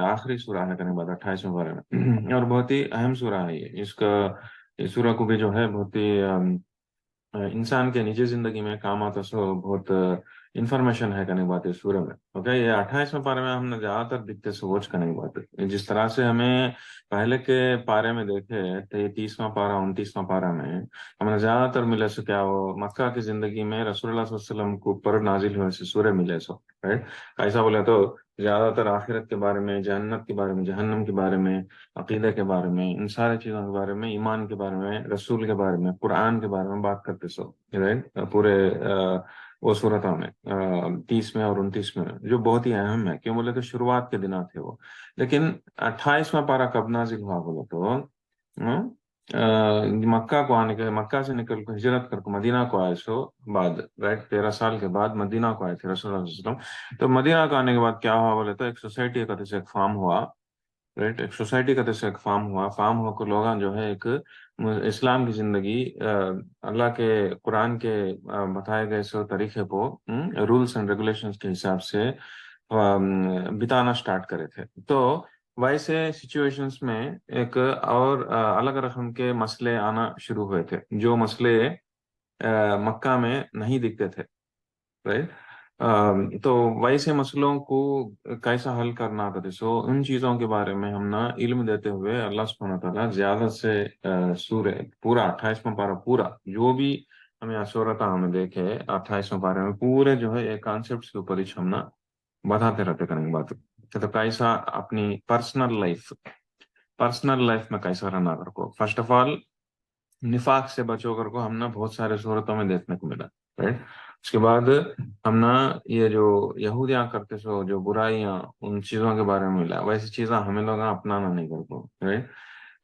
آخری سورہ ہے کرنے بعد 28ویں پارے میں اور بہت ہی اہم سورہ ہے یہ اس کا اس سورہ کو بھی جو ہے بہت ہی انسان کے نجی زندگی میں کام آتا سو بہت انفارمیشن ہے کرنے کی بات ہے سورہ میں اوکے یہ 28ویں پارے میں ہم نے زیادہ تر دکھتے سے واچ کرنے کی بات ہے جس طرح سے ہمیں پہلے کے پارے میں دیکھے 30واں پارا 29واں پارا میں ہم نے زیادہ تر ملے سو کیا وہ مکہ کی زندگی میں رسول اللہ صلی اللہ علیہ وسلم کو اوپر نازل ہونے سے سورہ ملے سو رائٹ ایسا بولے تو زیادہ تر آخرت کے بارے میں جنت کے بارے میں جہنم کے بارے میں عقیدہ کے بارے میں ان سارے چیزوں کے بارے میں ایمان کے بارے میں رسول کے بارے میں قرآن کے بارے میں بات کرتے سو پورے وہ صورتوں میں 30 میں اور 29 میں جو بہت ہی اہم ہے کیوں بولے تو شروعات کے دنوں تھے وہ لیکن 28واں پارا کب نازل ہوا بولے تو مکہ کو آنے کے مکہ سے نکل کر ہجرت کر کے مدینہ کو آئے سو بعد رائٹ 13 سال کے بعد مدینہ کو آئے تھے رسول اللہ صلی اللہ علیہ وسلم تو مدینہ کو آنے کے بعد کیا ہوا بولے تو ایک سوسائٹی کا جیسے ایک فارم ہوا رائٹ ایک سوسائٹی کا جیسے ایک فارم ہو کر لوگ جو ہے ایک اسلام کی زندگی اللہ کے قرآن کے بتائے گئے سو طریقے کو رولس اینڈ ریگولیشنز کے حساب سے بتانا سٹارٹ کرے تھے تو ویسے سچویشنز میں ایک اور الگ رقم کے مسئلے آنا شروع ہوئے تھے جو مسئلے مکہ میں نہیں دکھتے تھے رائٹ تو ویسے مسئلوں کو کیسا حل کرنا تھا سو ان چیزوں کے بارے میں ہم نا علم دیتے ہوئے اللہ سبحانہ تعالیٰ زیادہ سے سورہ پورا 28واں پارا پورا جو بھی ہمیں صورتیں ہمیں دیکھے 28واں پارے میں پورے جو ہے ایک کانسیپٹس کے اوپر ہی ہم نا بتاتے رہتے کریں گے بات تو کیسا اپنی پرسنل لائف میں کیسا رہنا کر کو فرسٹ آف آل نفاق سے بچو کر کو ہم نا بہت سارے صورتوں میں دیکھنے کو ملا رائٹ اس کے بعد ہم نا یہ جو یہودیاں کرتے سو جو برائیاں ان چیزوں کے بارے میں ملا ویسی چیزیں ہمیں لوگ اپنانا نہیں کر کو right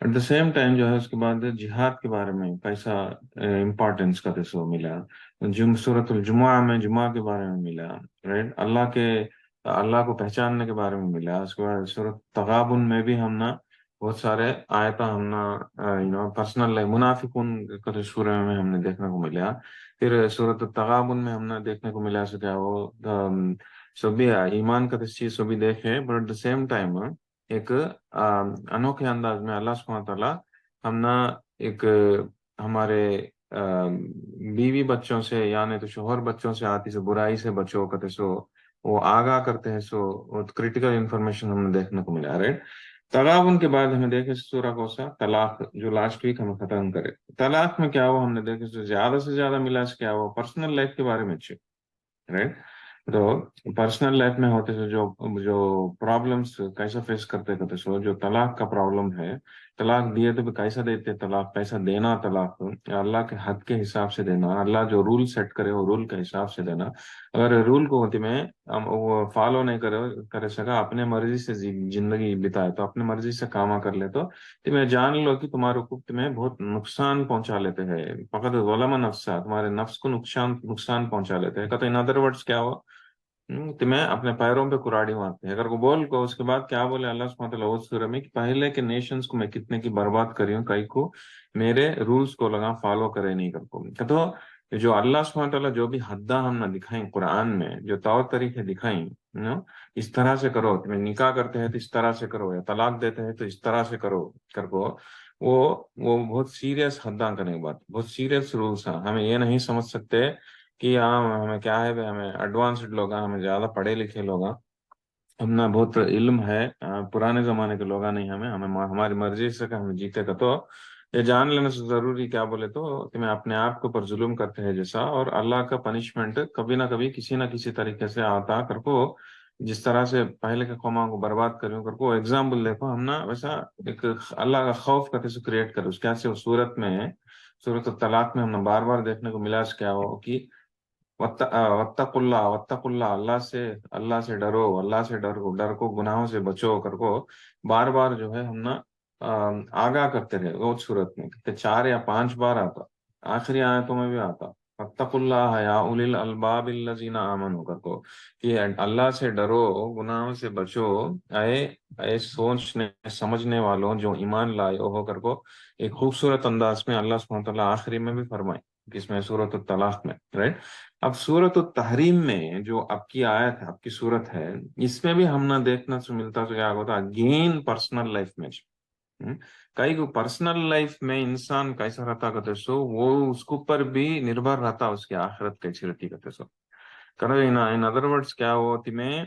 at the same time جو ہے اس کے بعد جہاد کے بارے میں کیسا امپورٹینس کا سو ملا سورۃ الجمعہ میں جمعہ کے بارے میں ملا رائٹ اللہ کو پہچاننے کے بارے میں ملا اس کے بعد سورۃ تغابن میں بھی ہم نا بہت سارے آیتا ہم نا پرسنل منافقون کا سورہ میں ہم نے دیکھنے کو ملا پھر سورۃ التغابن میں ہم نے دیکھنے کو ملا سو کیا وہ سبھی ایمان کا چیز سبھی دیکھے but at the same time ایک انوکھے انداز میں اللہ سبحانہ تعالیٰ ہم نا ایک ہمارے بیوی بچوں سے یعنی تو شوہر بچوں سے آتی سے برائی سے بچو کرتے سو وہ آگاہ کرتے ہیں سو کریٹیکل انفارمیشن ہم نے دیکھنے کو ملا رائٹ طلاق کے بعد ہمیں دیکھے سورہ کو سا طلاق جو لاسٹ ویک ہمیں ختم کرے طلاق میں کیا ہوا ہم نے دیکھے زیادہ سے زیادہ ملا کیا ہوا پرسنل لائف کے بارے میں اچھے رائٹ تو پرسنل لائف میں ہوتے تھے جو پرابلمس کیسا فیس کرتے سو جو طلاق کا پرابلم ہے طلاق دیے تو کیسا دیتے طلاق کیسا دینا طلاق اللہ کے حد کے حساب سے دینا اللہ جو رول سیٹ کرے وہ رول کے حساب سے دینا اگر رول کو تمہیں وہ فالو نہیں کرے سکا اپنے مرضی سے زندگی بتائے تو اپنے مرضی سے کام کر لے تو تمہیں جان لو کہ تمہارے کو تمہیں بہت نقصان پہنچا لیتے ہیں فقط ظلم نفسا تمہارے نفس کو نقصان پہنچا لیتے ہیں کہتے ان ادر ورڈس کیا ہوا تمہیں اپنے پیروں پہ کراڑی مارتے ہیں اگر کو بول کو اس کے بعد کیا بولے اللہ سبحانہ وتعالی اس سورہ میں کہ پہلے کے نیشنز کو میں کتنے کی برباد کری ہوں کئی کو میرے رولز کو لگا فالو کرے نہیں کر کو تو جو اللہ سبحانہ وتعالی جو بھی حداں ہم نے دکھائیں قرآن میں جو طور طریقے دکھائیں اس طرح سے کرو تمہیں نکاح کرتے ہیں تو اس طرح سے کرو یا طلاق دیتے ہیں تو اس طرح سے کرو کر کو وہ بہت سیریس حداں کرنے کی بات بہت سیریس رولس ہیں ہمیں یہ نہیں سمجھ سکتے کہ ہمیں کیا ہے ہمیں ایڈوانسڈ لوگ ہیں ہمیں زیادہ پڑھے لکھے لوگ ہیں ہم نا بہت علم ہے پرانے زمانے کے لوگ نہیں ہمیں ہماری مرضی سے ہمیں جیتے کا تو یہ جان لینا سے ضروری کیا بولے تو تمہیں اپنے آپ کے اوپر ظلم کرتے ہیں جیسا اور اللہ کا پنشمنٹ کبھی نہ کبھی کسی نہ کسی طریقے سے آتا کر کو جس طرح سے پہلے کے قوموں کو برباد کروں کر کو ایگزامپل دیکھو ہم نا ویسا ایک اللہ کا خوف کا کیسے کریٹ کرو اس کیسے صورت میں صورت الطلاق میں ہم نے بار بار دیکھنے کو ملا کیا ہو کہ وتق اللہ اللہ سے ڈرو اللہ سے ڈر کو گناہوں سے بچو کر کو بار بار جو ہے ہم نا آگاہ کرتے رہے روز صورت میں کہ 4 یا 5 بار آتا آخری آیتوں میں بھی آتا وتق اللہ یا اولی الالباب الذین آمنوا کر کو کہ اللہ سے ڈرو گناہوں سے بچو اے سوچنے سمجھنے والوں جو ایمان لائے ہو کر کو ایک خوبصورت انداز میں اللہ سبحانہ وتعالیٰ آخری میں بھی فرمائے کس میں؟ سورۃ الطلاق میں، رائٹ. اب سورۃ التحریم میں جو آپ کی آیت ہے، آپ کی صورت ہے، اس میں بھی ہم نہ دیکھنا سے ملتا تو کیا ہوتا اگین پرسنل لائف میں. کئی کو پرسنل لائف میں انسان کیسا رہتا کہتے سو وہ اس کے اوپر بھی نربھر رہتا اس کی آخرت کیسی رہتی کہتے سو. کرو ان ادر ورڈس کیا ہوتی میں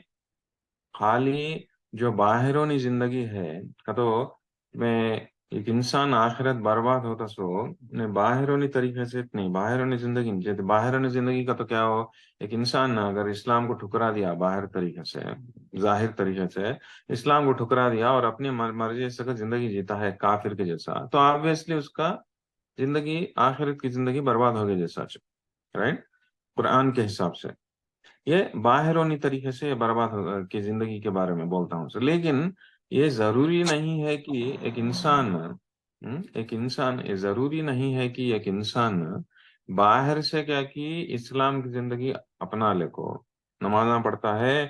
خالی جو باہرونی زندگی ہے تو میں ایک انسان آخرت برباد ہوتا سو نے باہرونی طریقے سے نہیں، باہرونی زندگی نہیں جیسے باہرونی زندگی کا تو کیا ہو، ایک انسان نے اگر اسلام کو ٹھکرا دیا باہر طریقے سے، ظاہر طریقے سے اسلام کو ٹھکرا دیا اور اپنی مرضی سے زندگی جیتا ہے کافر کے جیسا، تو آبویسلی اس کا زندگی آخرت کی زندگی برباد ہو گئی جیسا، رائٹ. قرآن کے حساب سے یہ باہرونی طریقے سے برباد کی زندگی کے بارے میں بولتا ہوں سر. لیکن یہ ضروری نہیں ہے کہ ایک انسان یہ ضروری نہیں ہے کہ ایک انسان باہر سے کیا کہ اسلام کی زندگی اپنا لے کو، نمازاں پڑھتا ہے،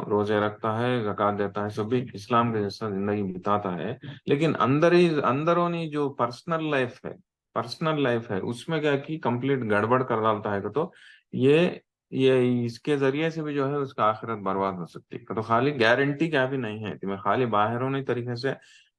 روزے رکھتا ہے، زکات دیتا ہے، سب بھی اسلام کے جیسا زندگی بتاتا ہے، لیکن اندرونی جو پرسنل لائف ہے اس میں کیا کہ کمپلیٹ گڑبڑ کر ڈالتا ہے تو یہ یہ اس کے ذریعے سے بھی جو ہے اس کا آخرت برباد ہو سکتی ہے. تو خالی گارنٹی کیا بھی نہیں ہے کہ میں خالی باہرونی طریقے سے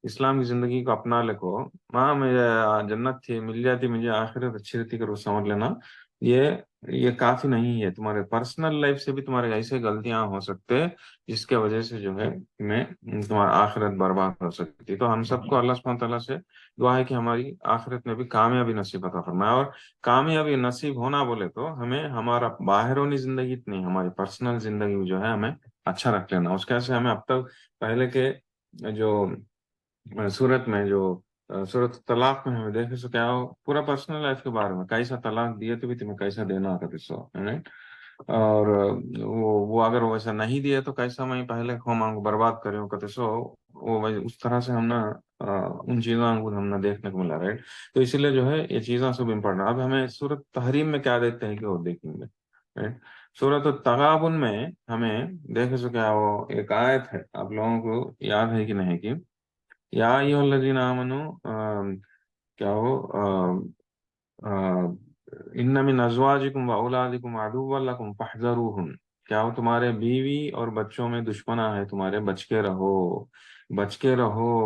اسلام کی زندگی کو اپنا لے کو ہاں مجھے جنت تھی مل جاتی، مجھے آخرت اچھی رہتی کر سمجھ لینا، یہ یہ کافی نہیں ہے. تمہارے پرسنل لائف سے بھی تمہارے ایسے غلطیاں ہو سکتے جس کے وجہ سے جو ہے میں تمہارا آخرت برباد ہو سکتی. تو ہم سب کو اللہ سبحانہ تعالیٰ سے دعا ہے کہ ہماری آخرت میں بھی کامیابی نصیب عطا فرمائے. اور کامیابی نصیب ہونا بولے تو ہمیں ہمارا باہرونی زندگی نہیں، ہماری پرسنل زندگی جو ہے ہمیں اچھا رکھ لینا. اس کیسے ہمیں اب تک پہلے کے جو صورت میں جو صورت طلاق میں ہمیں دیکھے سو کیا ہو پورا پرسنل لائف کے بارے میں کیسا طلاق دیے تو بھی تمہیں کیسا دینا ہوتا سو، اور وہ اگر ویسا نہیں دیے تو کیسا میں پہلے ہم کو برباد کرے کہتے سو وہ اس طرح سے ہم نے ان چیزوں کو ہم نے دیکھنے کو ملا، رائٹ. تو اسی لیے جو ہے یہ چیزیں سب امپورٹنٹ. اب ہمیں سورت تحریم میں کیا دیکھتے ہیں کہ وہ دیکھیں گے، رائٹ. سورت التغابن میں ہمیں دیکھے سو کیا وہ ایک آیت ہے، آپ لوگوں کو یاد ہے کہ نہیں کہ یا ایھا الذین آمنو کیا ہو ان من ازواجکم و اولادکم عدوا لکم فاحذروہم، کیا ہو تمہارے بیوی اور بچوں میں دشمنا ہے تمہارے، بچ کے رہو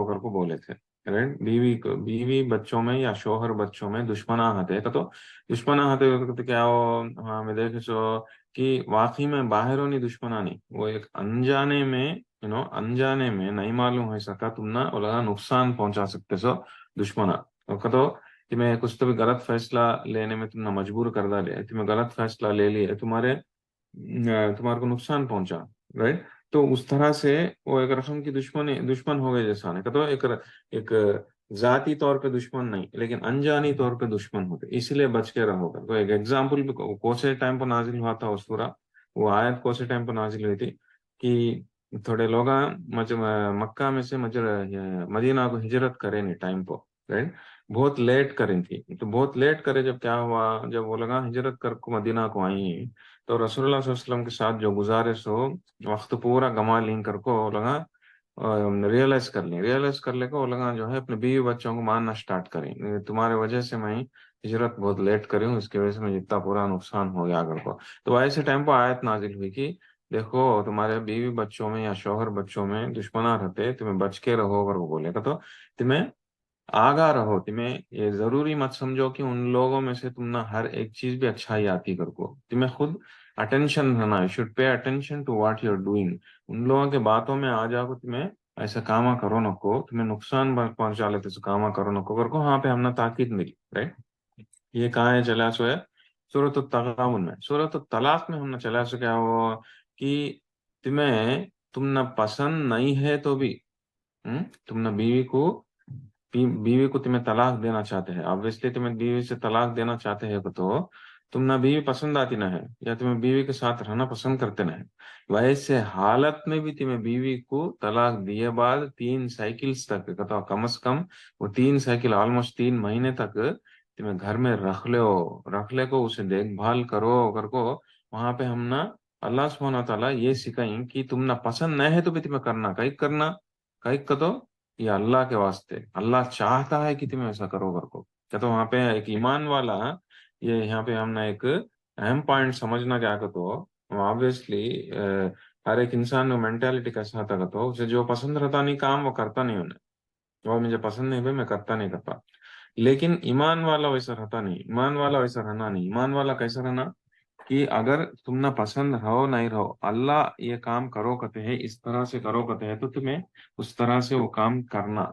کر کو بولے تھے، رائٹ. بیوی بچوں میں یا شوہر بچوں میں دشمنا ہتے تو دشمنا ہتے کیا ہو ہاں میں دیکھے سو کہ واقعی میں باہرونی دشمنا نہیں، وہ ایک انجانے میں انجانے میں نہیں معلوم ہو سکا تم نہ لگا نقصان پہنچا سکتے سو دشمنا تو تمہیں کچھ تو بھی غلط فیصلہ لینے میں تم نے مجبور کر ڈالے، تمہیں غلط فیصلہ لے لیے تمہارے کو نقصان پہنچا، رائٹ. تو اس طرح سے وہ ایک رقم کی دشمن ہو گئے جیسا نہیں تو ایک ذاتی طور پہ دشمن نہیں لیکن انجانی طور پہ دشمن ہوتے، اس لیے بچ کے رہو گا. تو ایک ایگزامپل بھی کون سے ٹائم پہ نازل ہوا تھا اس پورا وہ آیت کون سے ٹائم پہ نازل ہوئی تھی کہ تھوڑے لوگ مکہ میں سے مدینہ کو ہجرت کرے نہیں ٹائم پہ، رائٹ. بہت لیٹ کریں تھی تو بہت لیٹ کرے جب کیا ہوا جب وہ لگا ہجرت کر کو مدینہ کو آئی تو رسول اللہ صلی اللہ علیہ وسلم کے ساتھ جو گزارے سو وقت پورا گما لیں کر کو لگا ریئلائز کر لے کو لگا جو ہے اپنے بیوی بچوں کو ماننا سٹارٹ کریں، تمہارے وجہ سے میں ہجرت بہت لیٹ کری ہوں، اس کی وجہ سے میں جتنا پورا نقصان ہو گیا اگر کو. تو ایسے ٹائم پہ آیت نازل ہوئی کہ دیکھو تمہارے بیوی بچوں میں یا شوہر بچوں میں دشمنا رہتے تمہیں بچ کے رہو اگر وہ بولے گا تو تمہیں آگاہ رہو، تمہیں یہ ضروری مت سمجھو کہ ان لوگوں میں سے تم نہ ہر ایک چیز بھی اچھائی آتی کر کو، تمہیں خود اٹینشن رہنا، you should pay attention to what you are doing. ان لوگوں کے باتوں میں آ جاؤ تمہیں ایسا کاما کرو نہ کو، تمہیں نقصان پہنچا لیتے سے کاما کرو نہ کو کر کو، وہاں پہ ہم نے تاکید ملی، رائٹ. یہ کہاں ہے چلا سو ہے سورۃ التغابن میں. سورۃ الطلاق میں ہم نے چلا سو کیا وہ کہ تم نہ پسند نہیں ہے تو بھی تم نہ بیوی کو تمہیں طلاق دینا چاہتے ہیں، obviously تمہیں بیوی سے طلاق دینا چاہتے ہیں تو تم نہ بیوی پسند آتی نہ ہے یا تمہیں بیوی کے ساتھ رہنا پسند کرتے نہ ہے، ویسے حالت میں بھی تمہیں بیوی کو طلاق دیے بعد 3 سائیکلز تک کم از کم وہ 3 سائیکل آلموسٹ 3 مہینے تک تمہیں گھر میں رکھ لے کو اسے دیکھ بھال کرو کر کو، وہاں پہ ہم نہ اللہ سبحانہ تعالیٰ یہ سکھائیں کہ تم نہ پسند نہ ہے تو بھی تمہیں کرنا کئی تو یہ اللہ کے واسطے اللہ چاہتا ہے کہ تم ایسا کرو کر کو. کیا تو وہاں پہ ایک ایمان والا یہ یہاں پہ ہم نے ایک اہم پوائنٹ سمجھنا کیا کہ تو آبویسلی ہر ایک انسان میں مینٹالٹی کیسا ہوتا کہ تو اسے جو پسند رہتا نہیں کام وہ کرتا نہیں انہیں، وہ مجھے پسند نہیں بھائی میں کرتا نہیں کرتا. لیکن ایمان والا ویسا رہتا نہیں، ایمان والا ویسا رہنا نہیں. ایمان والا کیسا رہنا کہ اگر تم نہ پسند رہو نہیں رہو، اللہ یہ کام کرو کہتے ہیں، اس طرح سے کرو کہتے ہیں، تو تمہیں اس طرح سے وہ کام کرنا،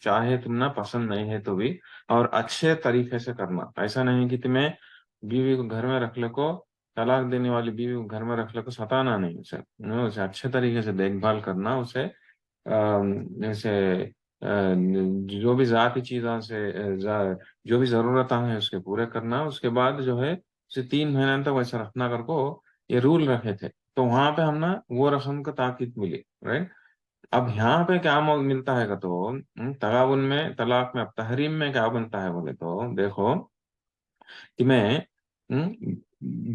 چاہے تم نہ پسند نہیں ہے تو بھی، اور اچھے طریقے سے کرنا. ایسا نہیں کہ تمہیں بیوی کو گھر میں رکھ لے کو، طلاق دینے والی بیوی کو گھر میں رکھ لے کو ستانا نہیں، اسے اچھے طریقے سے دیکھ بھال کرنا، اسے جیسے جو بھی ذاتی چیزوں سے جو بھی ضرورت ہے اس کے پورے کرنا. اس کے بعد جو ہے اسے 3 مہینے تک ویسا رکھنا کر کو یہ رول رکھے تھے. تو وہاں پہ ہم نا وہ رسم کا تاکید ملی، رائٹ. اب یہاں پہ کیا ملتا ہے گا تو تغابن میں، طلاق میں، اب تحریم میں کیا بنتا ہے بولے تو دیکھو تمہیں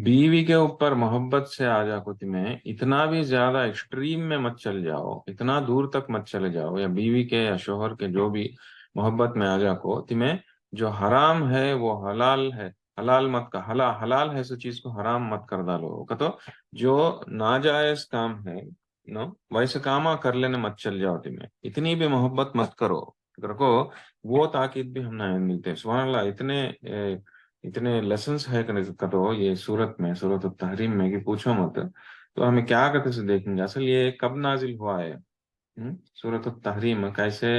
بیوی کے اوپر محبت سے آ جا کو تمہیں اتنا بھی زیادہ ایکسٹریم میں مت چل جاؤ، اتنا دور تک مت چلے جاؤ، یا بیوی کے یا شوہر کے جو بھی محبت میں آ جا کو تمہیں جو حرام ہے وہ حلال ہے، حلال مت کا حلال ہے سو چیز کو حرام مت کر ڈالو کہ تو جو ناجائز کام ہے نو ویسے کام کر لینے مت چل جاؤ، تمہیں اتنی بھی محبت مت کرو کو. وہ تاکید بھی ہم نے ملتے ہیں. سبحان اللہ، اتنے لیسنس ہے کہ تو یہ صورت میں، صورت التحریم میں، کہ پوچھو مت. تو ہمیں کیا کرتے سے دیکھیں گے اصل یہ کب نازل ہوا ہے. صورت التحریم کیسے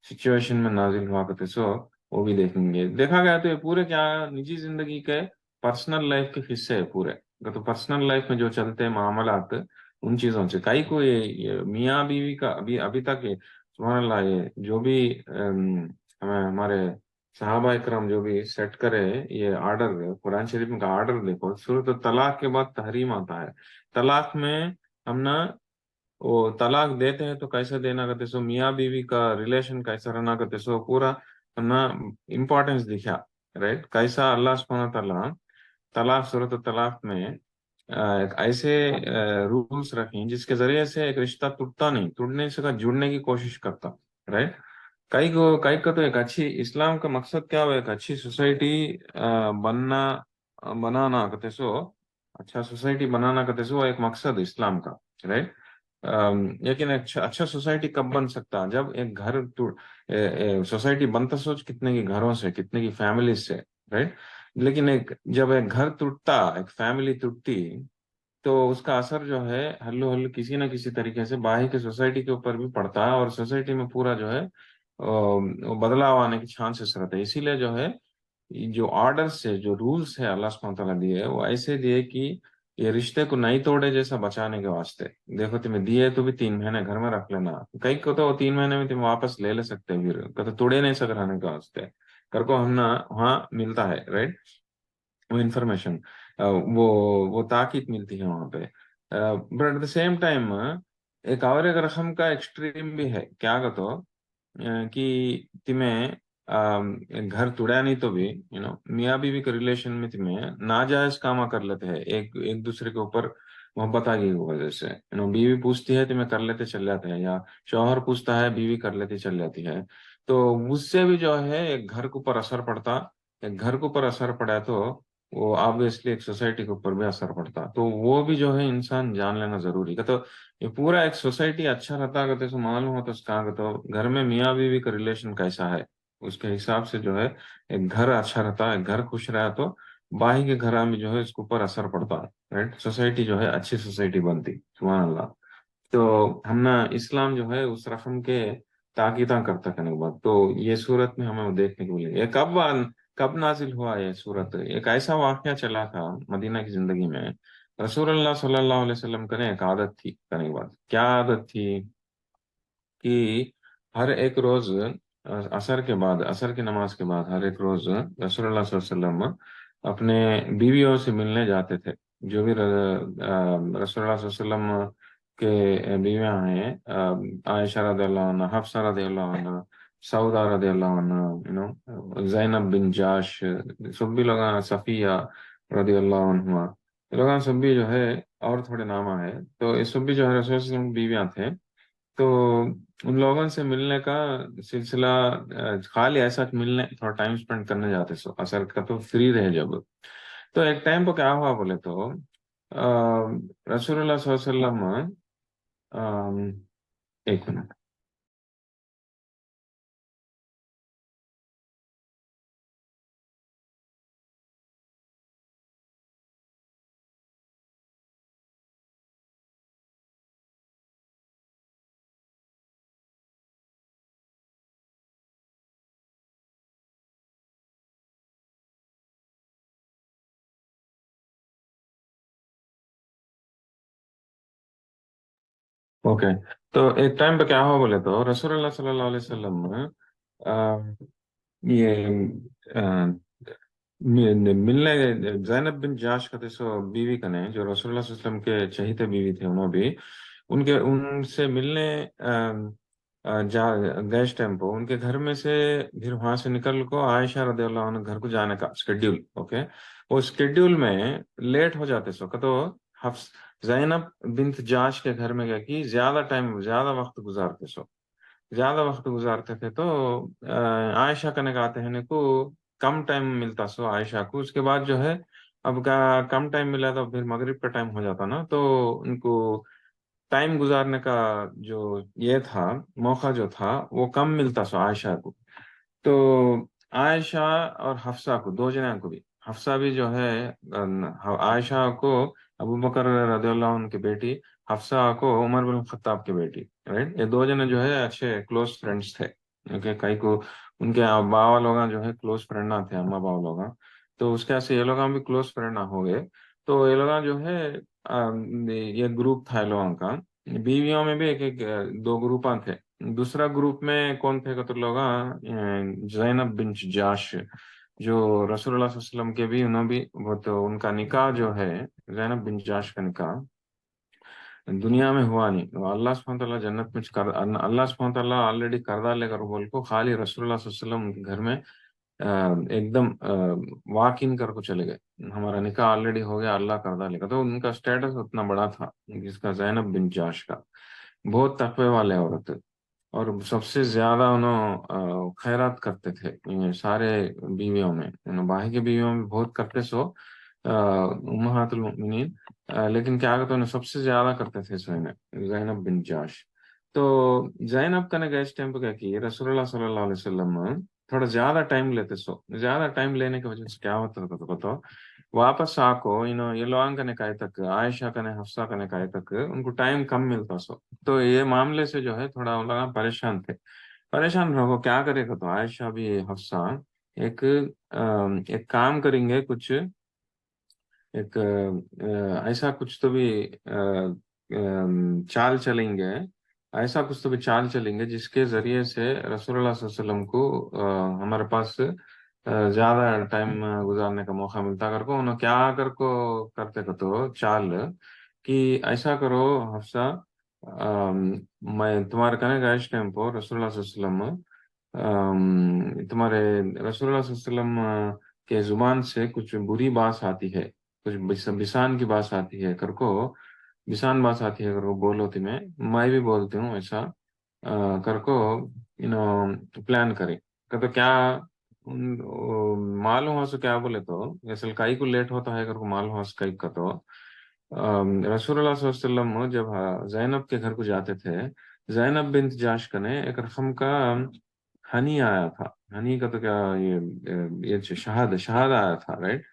سچویشن میں نازل ہوا کرتے سو وہ بھی دیکھیں گے. دیکھا گیا تو یہ پورے کیا نجی زندگی کے پرسنل لائف کے حصے ہے پورے. تو پرسنل لائف میں جو چلتے ہیں معاملات ان چیزوں سے کئی کو یہ میاں بیوی کا ابھی تک سبحان اللہ یہ جو بھی ہمیں ہمارے صحابہ اکرام جو بھی سیٹ کرے یہ آرڈر قرآن شریف کا آرڈر دیکھو. صورت طلاق کے بعد تحریم آتا ہے. طلاق میں ہم نا وہ طلاق دیتے ہیں تو کیسے دینا کرتے سو، میاں بیوی کا ریلیشن کیسا رہنا کرتے سو پورا ہم نا امپورٹینس دکھا، رائٹ. کیسا اللہ سبحانہ تعالیٰ طلاق، صورت طلاق میں ایسے رولس رکھیں جس کے ذریعے سے ایک رشتہ ٹوٹتا نہیں، ٹوٹنے سے کا جڑنے کی کوشش کرتا، رائٹ. کئی کو تو ایک اچھی اسلام کا مقصد کیا ہو، ایک اچھی سوسائٹی بنانا کہتے سو، اچھا سوسائٹی بنانا کہتے سو ایک مقصد اسلام کا، رائٹ. لیکن اچھا سوسائٹی کب بن سکتا جب ایک گھر سوسائٹی بنتا سوچ کتنے کی گھروں سے، کتنے کی فیملیز سے، رائٹ. لیکن جب ایک گھر ٹوٹتا، ایک فیملی ٹوٹتی، تو اس کا اثر جو ہے ہلو ہلو کسی نہ کسی طریقے سے باہر کی سوسائٹی کے اوپر بھی پڑتا ہے، اور سوسائٹی میں پورا جو ہے بدلاؤ آنے کی چانسز رہتے ہیں. اسی لیے جو ہے جو آرڈرس ہے، جو رولس ہے اللہ سبحانہ تعالیٰ دیے وہ ایسے دیے کہ یہ رشتے کو نہیں توڑے جیسا بچانے کے واسطے. دیکھو تمہیں دیے تو بھی 3 مہینے گھر میں رکھ لینا. کئی کو تو 3 مہینے میں تم واپس لے سکتے پھر تو توڑے نہیں سک رہنے کے واسطے کر کو ہم نا وہاں ملتا ہے، رائٹ. وہ انفارمیشن وہ تاکید ملتی ہے وہاں پہ. But at the same time ایک رقم کا ایکسٹریم بھی ہے کیا کہ تو کہ تمہیں گھر توڑا نہیں تو بھی میاں بیوی کے ریلیشن میں تمہیں ناجائز کام کر لیتے ہیں، ایک دوسرے کے اوپر محبت آ گئی کی وجہ سے. بیوی پوچھتی ہے تمہیں کر لیتے چل جاتے ہیں، یا شوہر پوچھتا ہے بیوی کر لیتی چل جاتی ہے. تو اس سے بھی جو ہے ایک گھر کے اوپر اثر پڑتا. ایک گھر کے اوپر اثر پڑا تو وہ آبویسلی ایک سوسائٹی کے اوپر بھی اثر پڑتا. تو وہ بھی جو ہے انسان جان لینا ضروری ہے. تو یہ پورا ایک سوسائٹی اچھا رہتا اگر تو معلوم ہوتا اس کا تو گھر میں میاں بیوی کا ریلیشن کیسا ہے، اس کے حساب سے جو ہے ایک گھر اچھا رہتا ہے. گھر خوش رہا تو باہر کے گھر میں جو ہے اس کے اوپر اثر پڑتا، رائٹ. سوسائٹی جو ہے اچھی سوسائٹی بنتی. سبحان اللہ. تو ہم نا اسلام جو ہے اس رقم کے تاکیداں کرتا کرنے کے بعد تو یہ صورت میں ہمیں دیکھنے کو ملے. یہ کب نازل ہوا یہ صورت؟ ایک ایسا واقعہ چلا تھا مدینہ کی زندگی میں. رسول اللہ صلی اللہ علیہ وسلم کا ایک عادت تھی کرنے کے بعد. کیا عادت تھی کہ ہر ایک روز عصر کے بعد، عصر کی نماز کے بعد ہر ایک روز رسول اللہ صلی اللہ علیہ وسلم اپنے بیویوں سے ملنے جاتے تھے. جو بھی رسول اللہ صلی اللہ علیہ وسلم کے بیویاں ہیں، عائشہ رضی اللہ عنہ، حفصہ رضی اللہ عنہ، سعودہ رضی اللہ عنہ، زینب بن جاش، سب بھی لوگ، صفیہ رضی اللہ عنہ، لوگ سب بھی جو ہے اور تھوڑے نام ہے. تو یہ سب بھی جو ہے رسول اللہ صلی اللہ علیہ وسلم کی بیویاں تھے. تو ان لوگوں سے ملنے کا سلسلہ خالی ایسا ملنے تھوڑا ٹائم اسپینڈ کرنے جاتے سو اثر کا تو فری رہے جب تو ایک ٹائم پہ کیا ہوا بولے تو رسول اللہ صلی اللہ علیہ وسلم ایک منٹ. اوکے. تو ایک ٹائم پہ کیا ہوا بولے تو رسول اللہ صلی اللہ علیہ وسلم آ، یہ ملنے زینب بن جاش کا سو بیوی کنے جو رسول اللہ صلی اللہ علیہ وسلم کے چہیتے بیوی تھے انہوں بھی ان سے ملنے جا گئے اس ٹائم پہ ان کے گھر میں سے پھر وہاں سے نکل کو عائشہ رضی اللہ عنہ گھر کو جانے کا اسکیڈیول. اوکے. وہ اسکیڈیول میں لیٹ ہو جاتے سو تو حفص زینب بنت جاش کے گھر میں گیا کہ زیادہ وقت گزارتے سو زیادہ وقت گزارتے تھے تو عائشہ کنے کہتے ہیں کو کم ٹائم ملتا سو عائشہ کو اس کے بعد جو ہے اب کا کم ٹائم ملا تو پھر مغرب کا ٹائم ہو جاتا نا تو ان کو ٹائم گزارنے کا جو یہ تھا موقع جو تھا وہ کم ملتا سو عائشہ کو. تو عائشہ اور حفصہ کو دو جنوں کو بھی حفصہ بھی جو ہے عائشہ کو ابو بکر رضی اللہ عنہ کی بیٹی حفصہ کو عمر بن خطاب کی بیٹی رائٹ یہ دو جنے جو ہے اچھے کلوز فرینڈس تھے. کئی کو ان کے باوا لوگ جو ہے کلوز فرینڈ نہ تھے اما باوا لوگ تو اس کے سے یہ لوگ بھی کلوز فرینڈ نہ ہو گئے. تو یہ لوگ جو ہے یہ گروپ تھا یہ لوگوں کا بیویوں میں بھی ایک دو گروپ تھے. دوسرا گروپ میں کون تھے تو لوگ زینب بن جاش جو رسول اللہ صلی اللہ علیہ وسلم کے بھی انہوں بھی بہت ان کا نکاح جو ہے زینب بن جاش کا نکاح دنیا میں ہوا نہیں. اللہ سبحانہ تعالیٰ جنت میں اللہ سبحانہ تعالیٰ آلریڈی کردہ لے کر بول کو خالی رسول اللہ صلی اللہ علیہ وسلم کے گھر میں ایک دم واک ان کر کو چلے گئے. ہمارا نکاح آلریڈی ہو گیا اللہ کردہ لے کر تو ان کا سٹیٹس اتنا بڑا تھا جس کا زینب بن جاش کا بہت تقوی والے عورت اور سب سے زیادہ انہوں خیرات کرتے تھے سارے بیویوں میں باہی کے بیویوں میں بہت کرتے سو امہات المؤمنین لیکن کیا کہتے ہیں سب سے زیادہ کرتے تھے زینب بن جاش. تو زینب کا نے گئے اس ٹائم پہ کیا کی رسول اللہ صلی اللہ علیہ وسلم تھوڑا زیادہ ٹائم لیتے سو زیادہ ٹائم لینے کی وجہ سے کیا ہوتا تھا تو بتاؤ واپس آکو یہ لوگوں کا نکاح تک عائشہ کا نے حفصہ کا نکاح تک ان کو ٹائم کم ملتا سو تو یہ معاملے سے جو ہے تھوڑا ان لوگ پریشان تھے. پریشان رہو کیا کرے گا تو عائشہ بھی حفصہ ایک ایک کام کریں گے کچھ ایک ایسا کچھ تو بھی چال چلیں گے ایسا کچھ تو بھی چال چلیں گے جس کے ذریعے سے رسول اللہ صلی اللہ علیہ وسلم کو ہمارے پاس زیادہ ٹائم گزارنے کا موقع ملتا کر کو انہوں کیا کر کو کرتے کو تو چال کہ ایسا کرو حفصہ میں تمہارے کہنے کا اس ٹائم پر رسول اللہ صلی اللہ علیہ وسلم تمہارے رسول اللہ صلی اللہ علیہ وسلم کے زبان سے کچھ بری بات آتی ہے کچھ بسان کی بات آتی ہے کر کو بسان بات آتی ہے کر کو بولو تمہیں میں بھی بولتی ہوں ایسا کر کو پلان کرے تو کیا معلوم ہو سو کیا بولے تو اصل کئی کو لیٹ ہوتا ہے کر کو معلوم ہو کئی کا تو رسول اللہ صلی اللہ علیہ وسلم جب زینب کے گھر کو جاتے تھے زینب بنت جاش کا نے ایک رقم کا ہنی آیا تھا. ہنی کا تو کیا یہ شہاد آیا تھا رائٹ.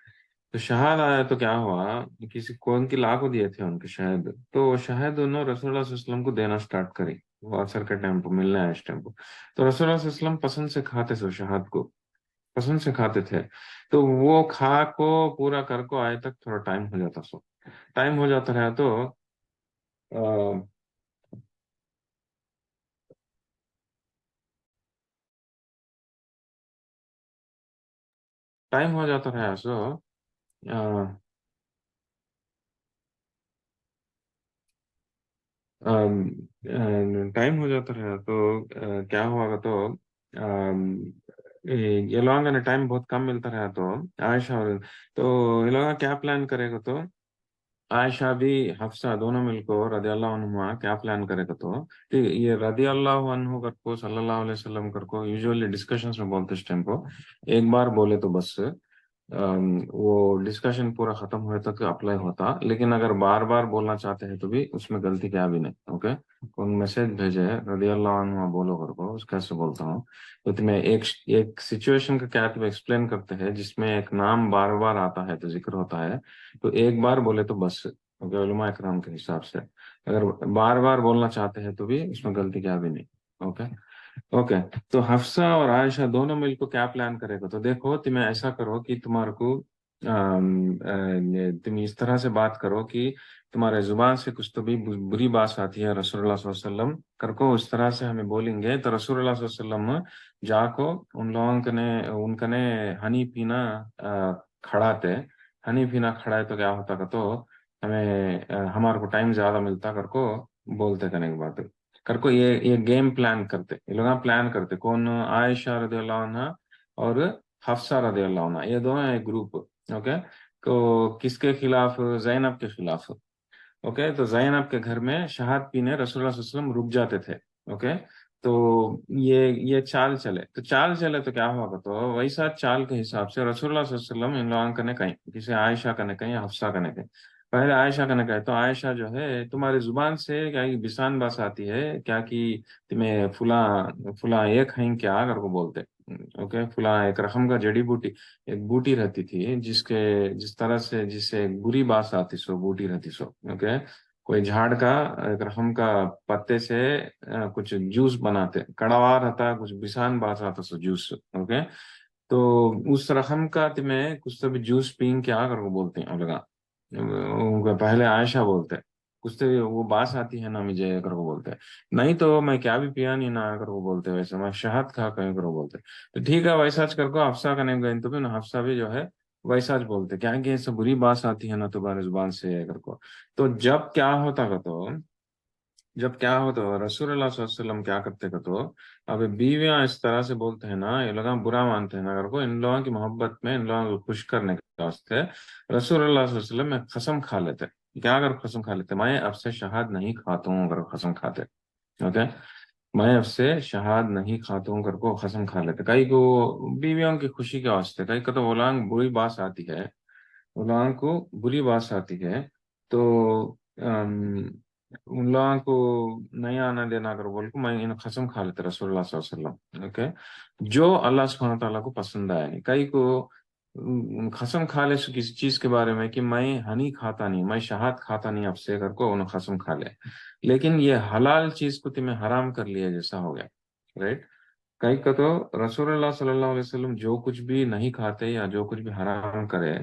تو شہاد آیا تو کیا ہوا کسی کون کی لاکھوں دیے تھے ان کے شہد تو شہد انہوں رسول اللہ صلی اللہ علیہ وسلم کو دینا سٹارٹ کری وہ اثر کے ٹائم پہ ملنا ہے اس ٹائم پہ تو رسول اللہ صلی اللہ علیہ وسلم پسند سے کھاتے تھے شہاد کو پسند سے کھاتے تھے. تو وہ کھا کو پورا کر کو آئے تک تھوڑا ٹائم ہو جاتا سو ٹائم ہو جاتا رہا تو ٹائم ہو جاتا رہا سو ٹائم ہو جاتا رہا تو کیا ہوا گا تو یہ لوگوں کا ٹائم بہت کم ملتا رہا تو عائشہ تو یہ لوگ کیا پلان کرے گا تو عائشہ بھی حفصہ دونوں مل کو رضی اللہ عنہما کیا پلان کرے گا تو ٹھیک ہے، یہ رضی اللہ عنہ کر کو صلی اللہ علیہ وسلم کر کو یوزلی ڈسکشنز میں بولتے اس ٹائم کو ایک بار بولے تو بس وہ ڈسکشن پورا ختم ہوئے تک اپلائی ہوتا، لیکن اگر بار بار بولنا چاہتے ہیں تو بھی اس میں غلطی کیا بھی نہیں. اوکے، کون میسج بھیجے رضی اللہ عنہ بولو کر کو اس کیسے بولتا ہوں تو تمہیں ایک سچویشن کا کیا تمہیں ایکسپلین کرتے ہیں جس میں ایک نام بار بار آتا ہے تو ذکر ہوتا ہے تو ایک بار بولے تو بس. اوکے، علماء اکرام کے حساب سے اگر بار بار بولنا چاہتے ہیں تو بھی اس میں غلطی کیا بھی نہیں. اوکے. اوکے، تو حفصہ اور عائشہ دونوں مل کو کیا پلان کرے گا تو دیکھو تمہیں ایسا کرو کہ تمہارے کو تم اس طرح سے بات کرو کہ تمہارے زبان سے کچھ تو بھی بری بات آتی ہے رسول اللہ صلی اللہ علیہ وسلم کر کو اس طرح سے ہمیں بولیں گے تو رسول اللہ صلی اللہ علیہ وسلم جا کو ان لوگوں کے نے ان کا نے ہنی پینا کھڑا تھے. ہنی پینا کھڑا ہے تو کیا ہوتا کا تو ہمیں ہمارے کو ٹائم زیادہ ملتا کر کو بولتے کرنے کی بات کر کو یہ گیم پلان کرتے یہ لوگ پلان کرتے کون عائشہ رضی اللہ عنہ اور حفصہ رضی اللہ عنہ یہ دونوں ایک گروپ. اوکے، تو کس کے خلاف؟ زینب کے خلاف. اوکے، تو زینب کے گھر میں شہاد پینے رسول اللہ صلی اللہ علیہ وسلم رک جاتے تھے. اوکے، تو یہ چال چلے تو کیا ہوگا تو ویسا چال کے حساب سے رسول اللہ صلی اللہ علیہ وسلم ان لوگوں کا نے کہیں کسی عائشہ کا نے کہیں حفصہ کا نے کہیں پہلے عائشہ کا نے کہے تو عائشہ جو ہے تمہاری زبان سے کیا بسان باس آتی ہے کیا کہ تمہیں فلاں فلاں ایک ہیں کیا اگر کو بولتے. اوکے، فلاں ایک رقم کا جڑی بوٹی ایک بوٹی رہتی تھی جس طرح سے جس سے بری بات آتی سو بوٹی رہتی سو. اوکے، کوئی جھاڑ کا ایک رقم کا پتے سے کچھ جوس بناتے کڑوا رہتا کچھ بسان باس آتا سو جوس. اوکے، تو اس رقم کا تمہیں کچھ تو بھی جوس پین کیا کر کو بولتے ہیں لگا پہلے عائشہ بولتے کچھ تو وہ باس آتی ہے نا مجھے کر کو بولتے نہیں تو میں کیا بھی پیا نہیں نہ کر کو بولتے ویسے میں شہد کھا کہیں کر کو بولتے تو ٹھیک ہے ویسا کر کو حفصہ کرنے گئے تو بھی حفصہ بھی جو ہے ویسا بولتے کیا کہ ایسا بری بات آتی ہے نا تمہارے زبان سے کر کو. تو جب کیا ہوتا رسول اللہ صلی اللہ علیہ وسلم کیا کرتے کا تو اب بیویاں اس طرح سے بولتے ہیں نا یہ لوگ برا مانتے ہیں نا اگر کو ان لوگوں کی محبت میں ان لوگوں کو خوش کرنے کے واسطے رسول اللہ صلی اللہ علیہ وسلم میں قسم کھا لیتے. کیا اگر قسم کھا لیتے میں اب سے شہاد نہیں کھاتا ہوں اگر قسم کھاتے. اوکے، میں اب سے شہاد نہیں کھاتا ہوں کر کو قسم کھا لیتے کئی کو بیویوں کی خوشی کے واسطے کئی کو تو غلام بری بات آتی ہے غلام کو بری بات آتی ہے تو ان لوگوں کو نہیں آنا دینا کر بول کو میں ان قسم کھا لیتے رسول اللہ صلی اللہ علیہ وسلم. اوکے، جو اللہ سبحانہ تعالیٰ کو پسند آیا نہیں کئی کو قسم کھا لے کسی چیز کے بارے میں کہ میں ہنی کھاتا نہیں میں شہاد کھاتا نہیں اب سے کر کو انہیں قسم کھا لے لیکن یہ حلال چیز کو تمہیں حرام کر لیا جیسا ہو گیا. رائٹ، کئی کا تو رسول اللہ صلی اللہ علیہ وسلم جو کچھ بھی نہیں کھاتے یا جو کچھ بھی حرام کرے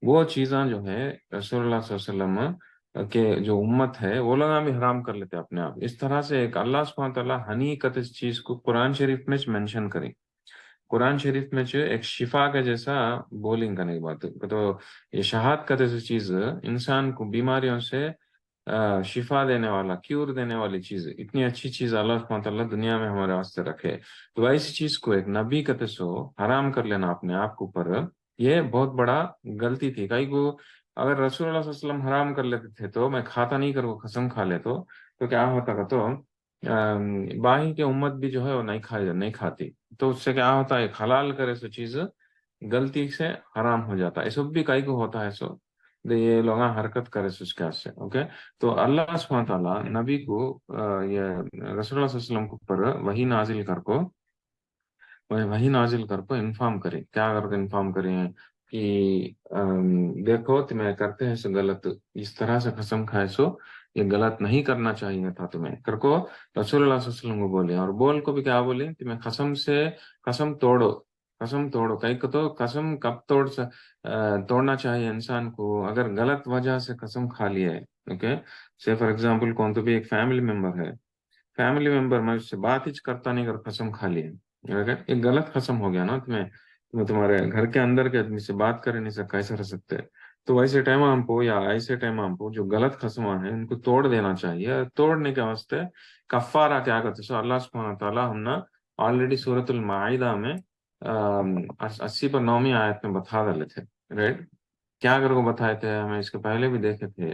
وہ چیزاں جو ہے رسول اللہ صلی اللہ علیہ وسلم کے جو امت ہے وہ لوگ بھی حرام کر لیتے اپنے آپ. اس طرح سے ایک اللہ سبحانہ تعالیٰ ہنی کا اس چیز کو قرآن شریف میں مینشن کریں قرآن شریف میں ایک شفا کا جیسا بولنگ کرنے کی بات ہے تو یہ شہاد کا جیسی چیز انسان کو بیماریوں سے شفا دینے والا کیور دینے والی چیز اتنی اچھی چیز اللہ سبحانہ تعالیٰ دنیا میں ہمارے واسطے رکھے تو ایسی چیز کو ایک نبی کا سو حرام کر لینا اپنے آپ کے اوپر یہ بہت بڑا غلطی تھی. کئی کو اگر رسول اللہ صلی اللہ علیہ وسلم حرام کر لیتے تھے تو میں کھاتا نہیں کر وہ قسم کھا لے تو کیا ہوتا کا تو باہی کے امت بھی جو ہے وہ نہیں کھاتی تو اس سے کیا ہوتا ہے حلال کرے سو چیز غلطی سے حرام ہو جاتا ہے. ایسا بھی کئی کو ہوتا ہے سو یہ لوگ حرکت کرے سو اس کے سے. اوکے، تو اللہ سبحانہ تعالیٰ نبی کو یہ رسول اللہ صلی اللہ علیہ وسلم کے اوپر وہی نازل کر کو انفارم کرے کیا کر کے انفارم کریں کہ دیکھو تمہیں کرتے ہیں سو غلط اس طرح سے قسم کھائے سو یہ غلط نہیں کرنا چاہیے تھا تمہیں کر کو رسول اللہ صلی اللہ علیہ وسلم کو بولے اور بول کو بھی کیا بولے تمہیں قسم توڑو کئی کو تو قسم کب توڑنا چاہیے انسان کو اگر غلط وجہ سے قسم کھا لیا ہے. اوکے، سے فار ایگزامپل کون تو بھی ایک فیملی ممبر میں اس سے بات ہی کرتا نہیں اگر قسم کھا لیا ایک غلط قسم ہو گیا نا تمہیں تمہارے گھر کے اندر کے آدمی سے بات کرے نہیں سکتا کیسے رہ سکتے تو ویسے ٹائم ہم کو یا ایسے ٹائم ہم کو جو غلط قسماں ہیں ان کو توڑ دینا چاہیے. توڑنے کے واسطے کفارہ کیا کرتے سو اللہ سبحانہ تعالیٰ ہم نے آلریڈی سورۃ المائدہ میں 80 پر 9ویں آیت میں بتا ڈالے تھے. رائٹ، کیا اگر وہ بتائے تھے ہمیں اس کے پہلے بھی دیکھے تھے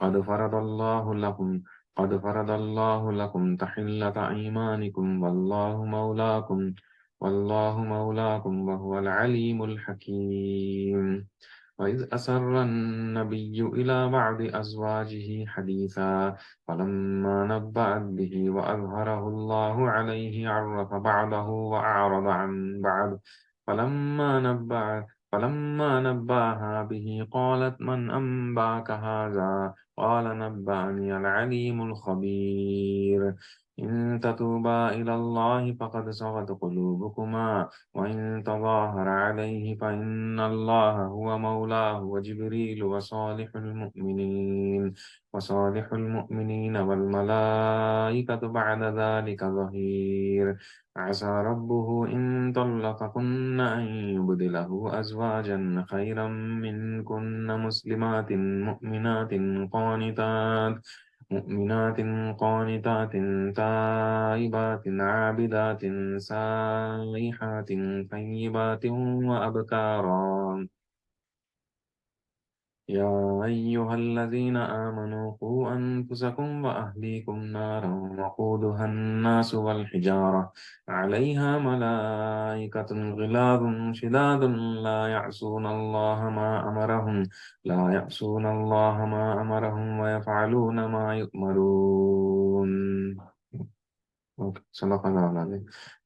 قد فرض الله لكم قد فرض الله لكم تحلة أيمانكم والله مولاكم وهو العليم الحكيم. وإذ أسر النبي إلى بعض أزواجه حديثا فلما نبأت به وأظهره الله عليه عرف بعضه وأعرض عن بعض. فلما نبأ فلما نبأها به قالت من أنبأك هذا قال نبأني العليم الخبير. إن تتوبا إلى الله فقد صغت قلوبكما وإن تظاهر عليه فإن الله هو مولاه وجبريل وصالح المؤمنين والملائكة بعد ذلك ظهير. عسى ربه إن طلقكن أن يبدله أزواجا خيرا منكن مؤمنات قانتات تائبات عابدات سائحات طيبات وأبكارا. يا أيها الذين آمنوا قوا أنفسكم وأهليكم نارا وقودها الناس والحجارة عليها ملائكة غلاظ شداد لا يعصون الله ما أمرهم ويفعلون ما يؤمرون. اوكي صدق الله العظيم.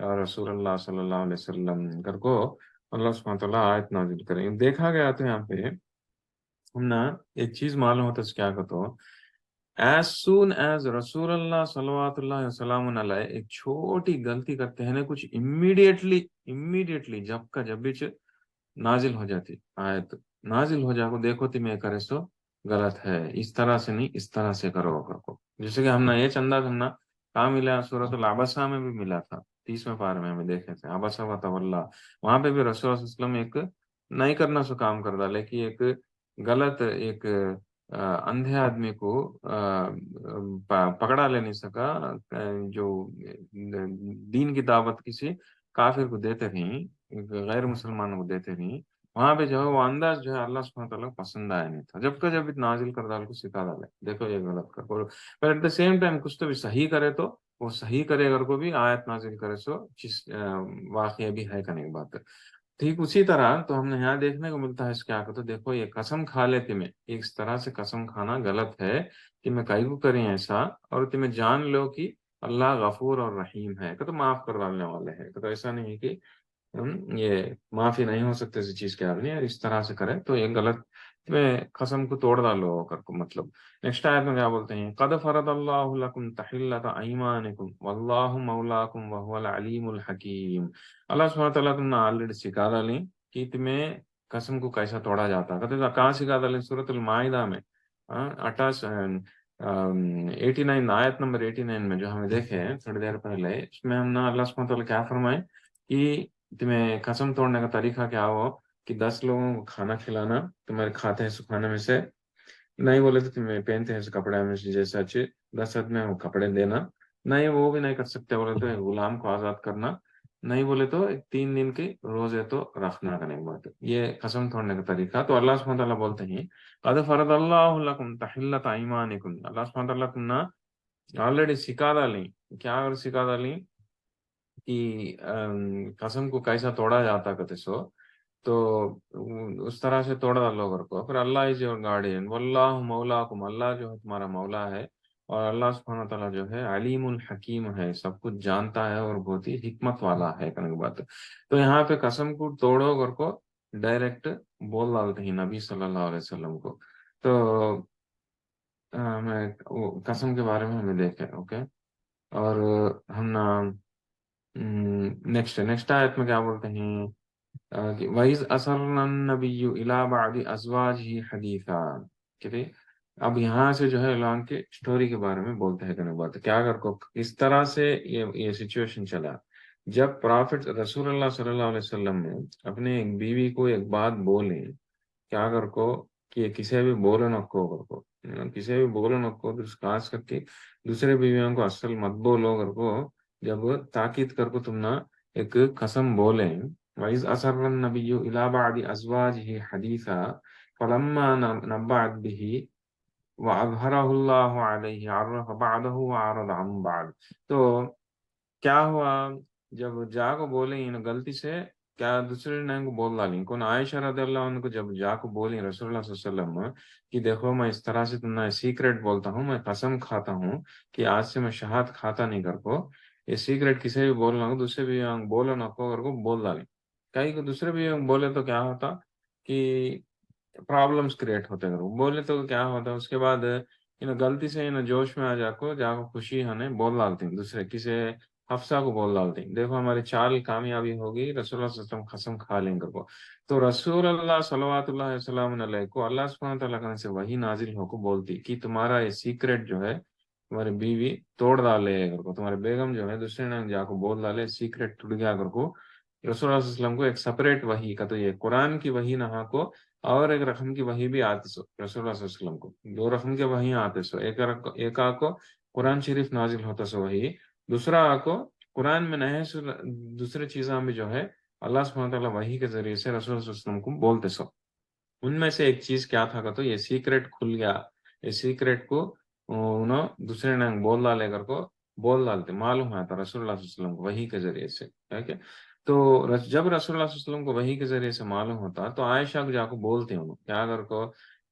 اور رسول اللہ صلی اللہ علیہ وسلم کر کو اللہ سبحانہ تعالیٰ آیت نازل کریں. دیکھا گیا تو یہاں پہ ہم نا ایک چیز معلوم ہوتا ہے کیا کہتے ہو. ایز سون ایز رسول اللہ صلوات اللہ وسلم علیہ ایک چھوٹی غلطی کرتے ہیں نا کچھ امیڈیٹلی جب کا جب بھی نازل ہو جاتی آیت نازل ہو جاؤ دیکھو تم یہ کرے سو غلط ہے اس طرح سے نہیں اس طرح سے کرو کو جیسے کہ ہم نے یہ چندہ ہم نا کہاں ملا سورۃ العبسہ میں بھی ملا تھا 30ویں پارے میں ہمیں دیکھے تھے عبسہ و تولا وہاں پہ بھی رسول اللہ صلی اللہ علیہ وسلم ایک نہیں کرنا سو کام کر ڈالے کہ ایک غلط ایک اندھے آدمی کو پکڑا لے نہیں سکا جو دین کی دعوت کسی کافر کو دیتے رہیں غیر مسلمانوں کو دیتے رہیں وہاں پہ جو ہے وہ انداز جو ہے اللہ سبحانہ تعالیٰ کو پسند آیا نہیں تھا جب کا جب نازل کر ڈال کو سکھا ڈالے دیکھو یہ غلط کر پر ایٹ دا سیم ٹائم کچھ تو بھی صحیح کرے تو وہ صحیح کرے اگر کو بھی آیت نازل کرے سو چیز واقعہ بھی ہے کرنے کی بات ہے. ٹھیک اسی طرح تو ہم نے یہاں دیکھنے کو ملتا ہے اس کیا کہ تو دیکھو یہ قسم کھا لیتے میں اس طرح سے قسم کھانا غلط ہے کہ میں کئی کو کریں ایسا اور تمہیں جان لو کہ اللہ غفور اور رحیم ہے کہ تو معاف کروانے والے ہیں کہ تو ایسا نہیں ہے کہ یہ معافی نہیں ہو سکتے اسی چیز کے آدمی اور اس طرح سے کرے تو یہ غلط میں قسم کو توڑ ڈالو کر کو مطلب. نیکسٹ آیت میں کیا بولتے ہیں قد فرض اللہ لکم تحلۃ ایمانکم واللہ مولاکم وهو العلیم الحکیم. اللہ سبحانہ تعالیٰ تم نے آلریڈی سکھا ڈالی کہ تمہیں قسم کو کیسا توڑا جاتا ہے کہاں سکھا ڈالی سورۃ المائدہ میں 89 آیت نمبر 89 میں جو ہمیں دیکھے تھوڑی دیر پہلے اس میں ہم نے اللہ سبحانہ تعالیٰ کیا فرمائے کہ تمہیں قسم توڑنے کا طریقہ کیا ہو کہ 10 لوگوں کو کھانا کھلانا تمہارے کھاتے ہیں کھانے میں سے نہیں بولے تو تمہیں پہنتے ہیں کپڑے میں سے جیسے اچھے 10 آدمی وہ کپڑے دینا نہیں وہ بھی نہیں کر سکتے بولے تو غلام کو آزاد کرنا نہیں بولے تو 3 دن کے روزے تو رکھنا کرنے کی بات یہ قسم توڑنے کا طریقہ. تو اللہ سبحانہ تعالیٰ بولتے ہیں قد فرض اللہ لکم تحلۃ ایمانکم اللہ سبحانہ تعالیٰ تم نے آلریڈی سکھا ڈالی کیا اگر سکھا ڈالی کہ قسم کو کیسا توڑا جاتا کہتے سو تو اس طرح سے توڑا ڈالو اگر کو پھر اللہ از یور گارڈین واللہ مولاکم اللہ جو ہے تمہارا مولا ہے اور اللہ سبحانہ تعالیٰ جو ہے علیم الحکیم ہے سب کچھ جانتا ہے اور بہت ہی حکمت والا ہے کرنے کی بات. تو یہاں پہ قسم کو توڑو اگر کو ڈائریکٹ بول ڈالتے ہیں نبی صلی اللہ علیہ وسلم کو. تو میں قسم کے بارے میں ہمیں دیکھے اوکے اور ہم نیکسٹ آیت میں کیا بولتے ہیں وَإِذْ أَسَرَّ النَّبِيُّ إِلَىٰ بَعْضِ أَزْوَاجِهِ حَدِيثًا کہتے اب یہاں سے جو ہے اعلان کے سٹوری کے بارے میں بولتے ہیں کرنے بات کیا اگر کو اس طرح سے یہ سچویشن چلا جب پرافٹ رسول اللہ صلی اللہ علیہ وسلم نے اپنے ایک بیوی کو ایک بات بولے کیا اگر کو کہ کسی بھی بولو نکو اگر کو کسی بھی بولو نکو خاص کر کے دوسرے بیویوں کو اصل مت بولو اگر کو جب تاکید کر کو تم نہ ایک قسم بولے وَإِذْ أَسَرَّ النَّبِيُّ إِلَىٰ بَعْضِ أَزْوَاجِهِ حَدِيثًا فَلَمَّا نَبَّأَتْ بِهِ وَأَظْهَرَهُ اللَّهُ عَلَيْهِ عَرَّفَ بَعْضَهُ وَأَعْرَضَ عَن بَعْضٍ. تو کیا ہوا جب جا کو بولے غلطی سے کیا دوسرے نے کو بول ڈالی کون عائشہ رضی اللہ عنہ کو جب جا کو بولی رسول اللہ صلی اللہ علیہ وسلم کہ دیکھو میں اس طرح سے تم نے سیکریٹ بولتا ہوں میں قسم کھاتا ہوں کہ آج سے میں شہاد کھاتا نہیں کر کو یہ سیکریٹ کسی بھی بولنا ہو دوسرے بھی بولو نہ کو بول ڈالی کہیں کو دوسرے بھی بولے تو کیا ہوتا کہ پرابلمس کریٹ ہوتے اگر بولے تو کیا ہوتا اس کے بعد غلطی سے جوش میں جا کو خوشی ہونے بول ڈالتی دوسرے کسی حفصہ کو بول ڈالتی دیکھو ہماری چال کامیابی ہوگی رسول اللہ صلی اللہ علیہ وسلم قسم کھا لیں گے کو. تو رسول اللہ صلوات اللہ علیہ وسلم علیہ کو اللہ سبحانہ تعالیٰ سے وہی نازل ہو کو بولتی کہ تمہارا یہ سیکریٹ جو ہے تمہاری بیوی توڑ ڈالے اگر کو تمہارے بیگم جو ہے دوسرے نے جا کو بول ڈالے سیکریٹ ٹوٹ گیا اگر کو رسول اللہ صلی اللہ علیہ وسلم کو ایک سپریٹ وحی کا تو یہ قرآن کی وحی نہ کو اور ایک رقم کی وحی بھی آتے سو رسول اللہ صلی اللہ علیہ وسلم کو 2 رقم کے وحی آتے سو ایک آ کو قرآن شریف نازل ہوتا سو وحی دوسرا آ کو قرآن میں نئے دوسرے چیزاں بھی جو ہے اللہ سبحانہ تعالیٰ وحی کے ذریعے سے رسول اللہ صلی اللہ علیہ وسلم کو بولتے سو ان میں سے ایک چیز کیا تھا کہ تو یہ سیکریٹ کھل گیا یہ سیکریٹ کو انہوں دوسرے نے بول ڈالے کر کو بول ڈالتے معلوم ہوا تھا رسول اللہ صلی اللہ علیہ وسلم کو وحی کے ذریعے سے ٹھیک ہے. تو جب رسول اللہ صلی اللہ علیہ وسلم کو وحی کے ذریعے سے معلوم ہوتا تو عائشہ کو جا کو بولتے ہیں کیا اگر کو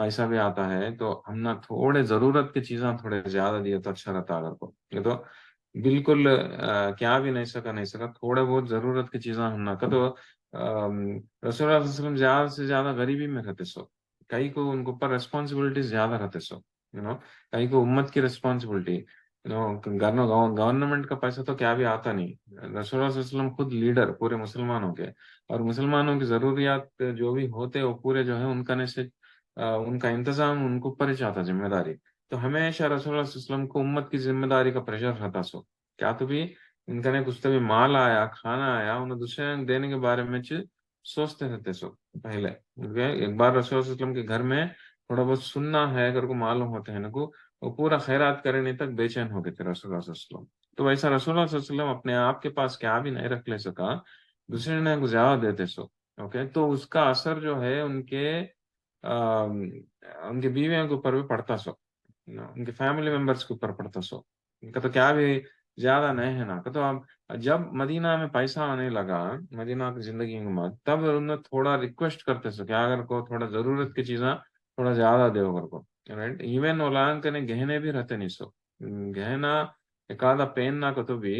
پیسہ بھی آتا ہے تو ہم نہ تھوڑے ضرورت کی چیزاں تھوڑے زیادہ دیے تو اچھا رہتا اگر کو یہ تو بالکل کیا بھی نہیں سکا تھوڑے بہت ضرورت کی چیزاں ہم نہ کا تو رسول اللہ صلی اللہ علیہ وسلم زیادہ سے زیادہ غریبی میں رہتے سو کئی کو ان کے اوپر ریسپانسبلٹی زیادہ رہتے سو کئی کو امت کی ریسپانسبلٹی گورنمنٹ کا پیسہ تو کیا بھی آتا نہیں رسول اللہ صلی اللہ علیہ وسلم خود لیڈر پورے مسلمانوں کے اور مسلمانوں کی ضروریات جو بھی ہوتے وہ پورے جو ہے ان کا ان کا انتظام ان کو اوپر ہی چاہتا ذمہ داری تو ہمیشہ رسول اللہ صلی اللہ علیہ وسلم کو امت کی ذمہ داری کا پریشر رہتا سو کیا تو بھی ان کا کچھ تو بھی مال آیا کھانا آیا انہیں دوسرے دینے کے بارے میں سوچتے رہتے سو پہلے ایک بار رسول اللہ علیہ وسلم کے گھر میں تھوڑا بہت سننا ہے اگر کو معلوم ہوتے ہیں نا کو وہ پورا خیرات کرنے تک بے چین ہو گئے تھے رسول اللہ صلی اللہ علیہ وسلم تو ویسا رسول اللہ صلی اللہ علیہ وسلم اپنے آپ کے پاس کیا بھی نہیں رکھ لے سکا دوسرے نے زیادہ دیتے سو اوکے تو اس کا اثر جو ہے ان کے بیویوں کے اوپر بھی پڑتا سو ان کے فیملی ممبرس کے اوپر پڑتا سو ان کا تو کیا بھی زیادہ نہیں ہے نا تو اب جب مدینہ میں پیسہ آنے لگا مدینہ کی زندگی میں تب انہوں نے تھوڑا ریکویسٹ کرتے سو کیا اگر کو تھوڑا ضرورت کی چیزاں تھوڑا زیادہ دے اگر کو رائٹ ایون اولان کے گہنے بھی رہتے نہیں سو گہنا ایک آدھا پہننا کو تو بھی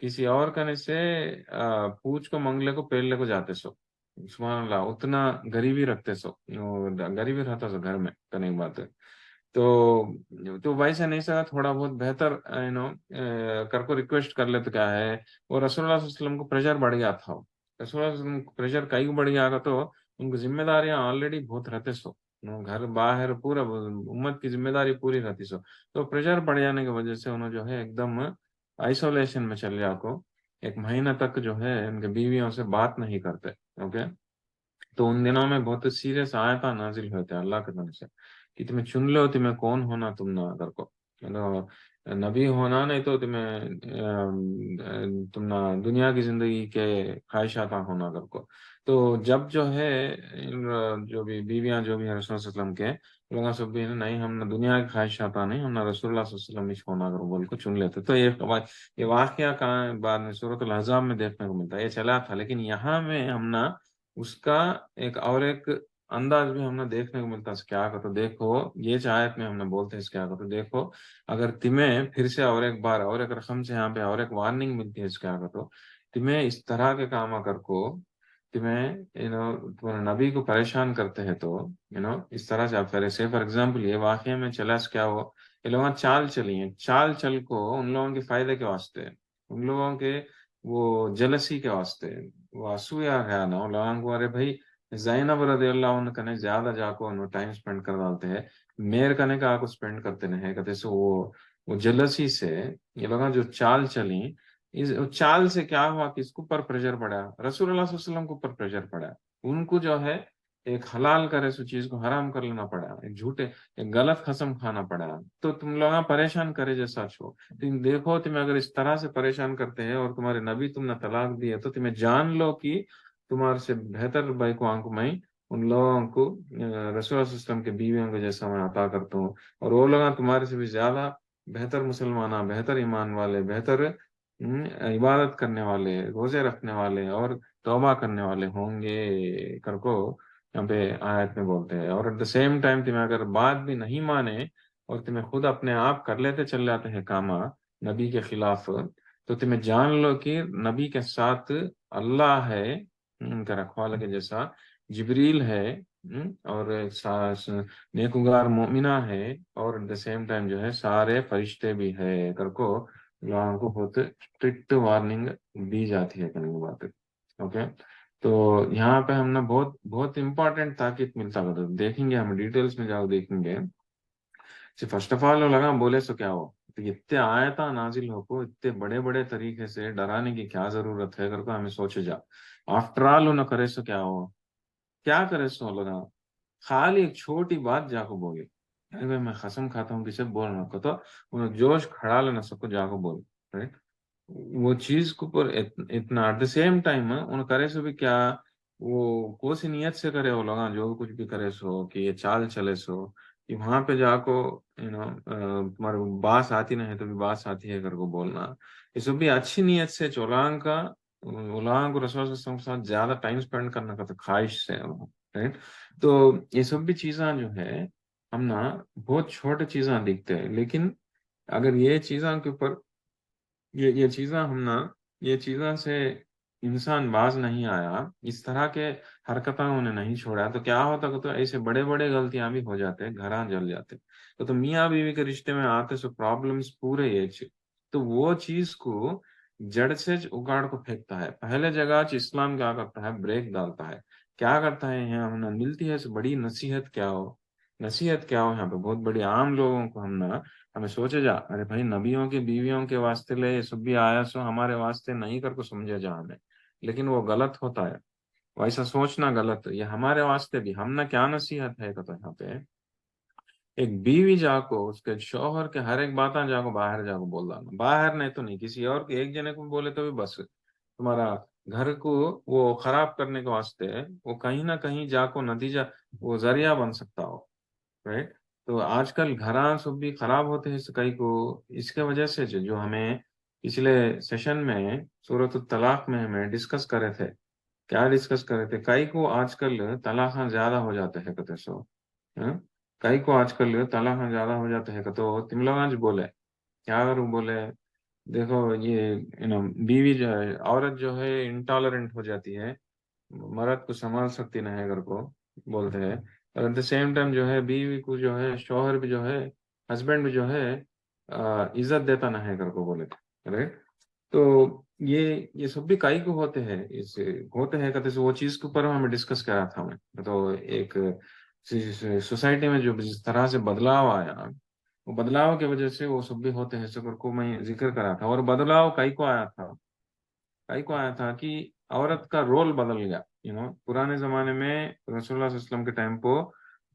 کسی اور کرنے سے پوچھ کو منگلے کو پہلے کو جاتے سو سبحان اللہ اتنا غریبی رکھتے سو غریبی رہتا سو گھر میں کرنے کی بات ہے تو ویسا نہیں سکا تھوڑا بہت بہتر کر کو ریکویسٹ کر لے تو کیا ہے وہ رسول اللہ صلی اللہ علیہ وسلم کو پریشر بڑھ گیا تھا رسول اللہ علیہ وسلم کو پریشر کئی کو بڑھ گیا تھا تو ان کو ذمہ داریاں آلریڈی بہت رہتے سو گھر باہر پورا امت کی ذمہ داری پوری رہتی سو تو پریشر بڑھ جانے کی وجہ سے انہوں جو ہے ایک دم آئسولیشن میں چل جا کو ایک مہینہ تک جو ہے ان کے بیویوں سے بات نہیں کرتے اوکے تو ان دنوں میں بہت سیریس آیتیں نازل ہوتے ہیں اللہ کے طرف سے کہ تمہیں چن لو تمہیں کون ہونا تم نہ اگر کو نبی ہونا نہیں تو تم نہ دنیا کی زندگی کے خواہشات ہونا اگر کو تو جب جو ہے جو بھی بیویاں جو بھی رسول اللہ علیہ وسلم کے لوگوں سب بھی نہیں ہم نہ دنیا کی خواہشات نہیں ہم نہ رسول اللہ صلی اللہ علیہ وسلم ہونا اگر بول کو چن لیتے تو یہ واقعہ کہاں بعد میں سورۃ الاحزاب میں دیکھنے کو ملتا ہے یہ چلا تھا لیکن یہاں میں ہم نہ اس کا ایک انداز بھی ہم نے دیکھنے کو ملتا ہے کیا کہ تو دیکھو یہ چاہت میں ہم نے بولتے ہیں کیا کہ تو دیکھو اگر تمہیں پھر سے اور ایک بار اور ایک رقم سے یہاں پہ اور ایک وارننگ ملتی ہے کیا کہ تو تمہیں اس طرح کے کام اگر کو تمہیں تمہارے نبی کو پریشان کرتے ہیں تو اس طرح سے آپ کرے سے فار ایگزامپل یہ واقعے میں چلا کیا ہو یہ لوگ چال چلی ہیں چال چل کو ان لوگوں کے فائدے کے واسطے ان لوگوں کے وہ جلسی کے واسطے وہ اسویا ہے نا لوگوں کو ارے بھائی زینب رضی اللہ عنہ کنے زیادہ جا کو ٹائم سپینڈ کر ڈالتے ہیں میر کنے کا کو سپینڈ کرتے نہیں کہتے سے وہ جلسی سے یہ لوگ جو چال چلی اس چال سے کیا ہوا کہ اس کے اوپر پریشر پڑا رسول اللہ صلی اللہ علیہ وسلم کے اوپر پریشر پڑا ان کو جو ہے ایک حلال کرے سو چیز کو حرام کر لینا پڑا ایک جھوٹے ایک غلط قسم کھانا پڑا تو تم لوگ پریشان کرے جیسا چھو تم دیکھو تمہیں اگر اس طرح سے پریشان کرتے ہیں اور تمہارے نبی تم نے طلاق دی ہے تو تمہیں جان لو کہ تمہارے سے بہتر بھائی کو آنکھ میں ان لوگوں کو رسول اللہ سسٹم کے بیویوں کو جیسا میں عطا کرتا ہوں اور وہ لوگ تمہارے سے بھی زیادہ بہتر مسلمان بہتر ایمان والے بہتر عبادت کرنے والے روزے رکھنے والے اور توبہ کرنے والے ہوں گے کر کو یہاں پہ آیت میں بولتے ہیں اور ایٹ دا سیم ٹائم تمہیں اگر بات بھی نہیں مانے اور تمہیں خود اپنے آپ کر لیتے چل جاتے ہیں کاما نبی کے خلاف تو تمہیں جان لو کہ نبی کے ساتھ اللہ ہے ان کا رکھوالا کے جیسا جبریل ہے اور نیکوگار مومنہ ہے اور ایٹ دا سیم ٹائم جو ہے سارے فرشتے بھی ہے کر کو لوگوں کو بہت اسٹرکٹ وارننگ دی جاتی ہے کرنے کی بات اوکے تو یہاں پہ ہم نے بہت بہت امپورٹنٹ تاکید ملتا ہے دیکھیں گے ہم ڈیٹیلس میں جاؤ دیکھیں گے فرسٹ آف آل لگا بولے سو کیا ہو تو اتنے آیتیں نازل ہو کو اتنے بڑے بڑے طریقے سے ڈرانے کی کیا ضرورت ہے کر کو ہمیں سوچے جا آفٹر آل نہ کرے سو کیا ہو کیا کرے سو لگا خالی ایک چھوٹی بات جا کو بولے بھائی میں قسم کھاتا ہوں کسے بول رہا تو انہیں جوش کھڑا لینا سب کو جا کو بول رائٹ وہ چیز کو پر اتنا ایٹ دا سیم ٹائم ان کرے سو بھی کیا وہ کوسی نیت سے کرے وہ لوگا جو کچھ بھی کرے سو کہ یہ چال چلے سو کہ وہاں پہ جا کو تمہارے باس آتی نہیں تو بھی باس آتی ہے کر کو بولنا یہ سب بھی اچھی نیت سے چولانگ کا علماء کو رسول اللہ صلی اللہ علیہ وسلم کے ساتھ زیادہ ٹائم سپینڈ کرنے کا تو خواہش سے رائٹ. تو یہ سب بھی چیزاں جو ہے ہم نا بہت چھوٹے چیزاں دکھتے ہیں، لیکن اگر یہ چیزاں کے اوپر یہ چیزاں ہم نا یہ چیزاں سے انسان باز نہیں آیا، اس طرح کے حرکتیں انہیں نہیں چھوڑا، تو کیا ہوتا کہ تو ایسے بڑے بڑے غلطیاں بھی ہو جاتے، گھراں جل جاتے. تو میاں بیوی کے رشتے میں آتے سو پرابلمس پورے یہ تو وہ چیز کو جڑ سے اگاڑ کو پھینکتا ہے. پہلے جگہ اسلام کیا کرتا ہے، بریک ڈالتا ہے. کیا کرتا ہے یہاں ہم ملتی ہے بڑی نصیحت کیا ہو، نصیحت کیا ہو یہاں پہ بہت بڑی عام لوگوں کو ہمیں سوچے جا، ارے بھائی نبیوں کی بیویوں کے واسطے لے یہ سب بھی آیا سو ہمارے واسطے نہیں کر کو سمجھے جا ہمیں. لیکن وہ غلط ہوتا ہے، ویسا سوچنا غلط. یہ ہمارے واسطے بھی ہم نے کیا نصیحت ہے کہ یہاں پہ ایک بیوی جا کو اس کے شوہر کے ہر ایک باتاں جا کو باہر جا کو بول رہا، باہر نہیں تو نہیں کسی اور کے ایک جنے کو بولے تو بھی بس تمہارا گھر کو وہ خراب کرنے کے واسطے وہ کہیں نہ کہیں جا کو نتیجہ وہ ذریعہ بن سکتا ہو. رائٹ. تو آج کل گھراں سب بھی خراب ہوتے ہیں کئی کو اس کے وجہ سے جو ہمیں پچھلے سیشن میں سورۃ الطلاق میں ہمیں ڈسکس کرے تھے. کیا ڈسکس کرے تھے؟ کئی کو آج کل طلاق زیادہ ہو جاتے ہیں کتے سو. کئی کو آج کل طلاق زیادہ ہو جاتے ہیں تو تم لوگ آج بولے کیا کروں، بولے دیکھو یہ بیوی جو ہے عورت جو ہے انٹالرنٹ ہو جاتی ہے، مرد کو سنبھال سکتی نہیں ہے گھر کو بولتے ہیں. اور ایٹ دا سیم ٹائم جو ہے بیوی کو جو ہے شوہر بھی جو ہے ہسبینڈ بھی جو ہے عزت دیتا نہیں ہے گھر کو بولے رائٹ. تو یہ سب بھی کائی کو ہوتے ہیں، اس ہوتے ہیں کہتے وہ چیز کے اوپر ہمیں ڈسکس کرا تھا میں. تو ایک سوسائٹی میں جو جس طرح سے بدلاؤ آیا وہ بدلاؤ کی وجہ سے وہ سب بھی ہوتے ہیں سب کو میں ذکر کرا تھا. اور بدلاؤ کئی کو آیا تھا، کئی کو آیا تھا کہ عورت کا رول بدل گیا. پرانے زمانے میں رسول اللہ صلی اللہ علیہ وسلم کے ٹائم کو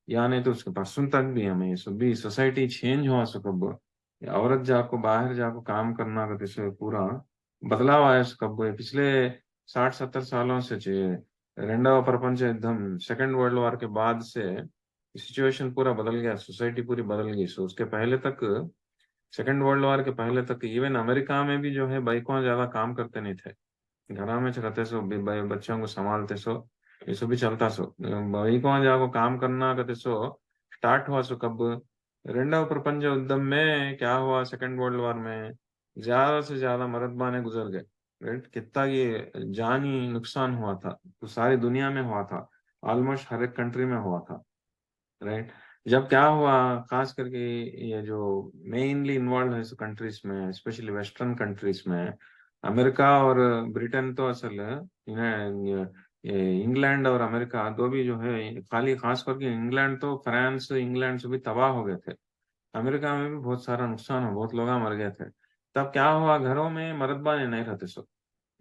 یا نہیں تو اس کے پرسن تک بھی ہمیں سب بھی سوسائٹی چینج ہوا سکب عورت جا کو باہر جا کو کام کرنا کا جیسے پورا بدلاؤ آیا سکب پچھلے 60-70 سالوں سے رینڈا پرپنچ ایک دم سیکنڈ ورلڈ وار کے بعد سے سچویشن پورا بدل گیا، سوسائٹی پوری بدل گئی. سو اس کے پہلے تک سیکنڈ ورلڈ وار کے پہلے تک ایون امریکہ میں بھی جو ہے بائکوں زیادہ کام کرتے نہیں تھے، گھر میں رہتے سو بچوں کو سنبھالتے سو یہ سب بھی چلتا سو. بائکوں جا کو کام کرنا کرتے سو اسٹارٹ ہوا سو کب رینڈا پرپنچ ادھم میں کیا ہوا کنڈ ورلڈ وار میں زیادہ سے زیادہ مرد بانے گزر گئے. رائٹ. کتنا یہ جانی نقصان ہوا تھا تو ساری دنیا میں ہوا تھا، آلموسٹ ہر ایک کنٹری میں ہوا تھا. رائٹ. جب کیا ہوا خاص کر کے یہ جو مینلی انوالو ہے کنٹریز میں اسپیشلی ویسٹرن کنٹریز میں امریکہ اور برٹن تو اصل انگلینڈ اور امریکہ دو بھی جو ہے خالی خاص کر کے انگلینڈ تو فرانس انگلینڈ سے بھی تباہ ہو گئے تھے. امریکہ میں بھی بہت سارا نقصان ہو، بہت لوگ مر گئے تھے. تب کیا ہوا گھروں میں مرد بانے نہیں رہتے سو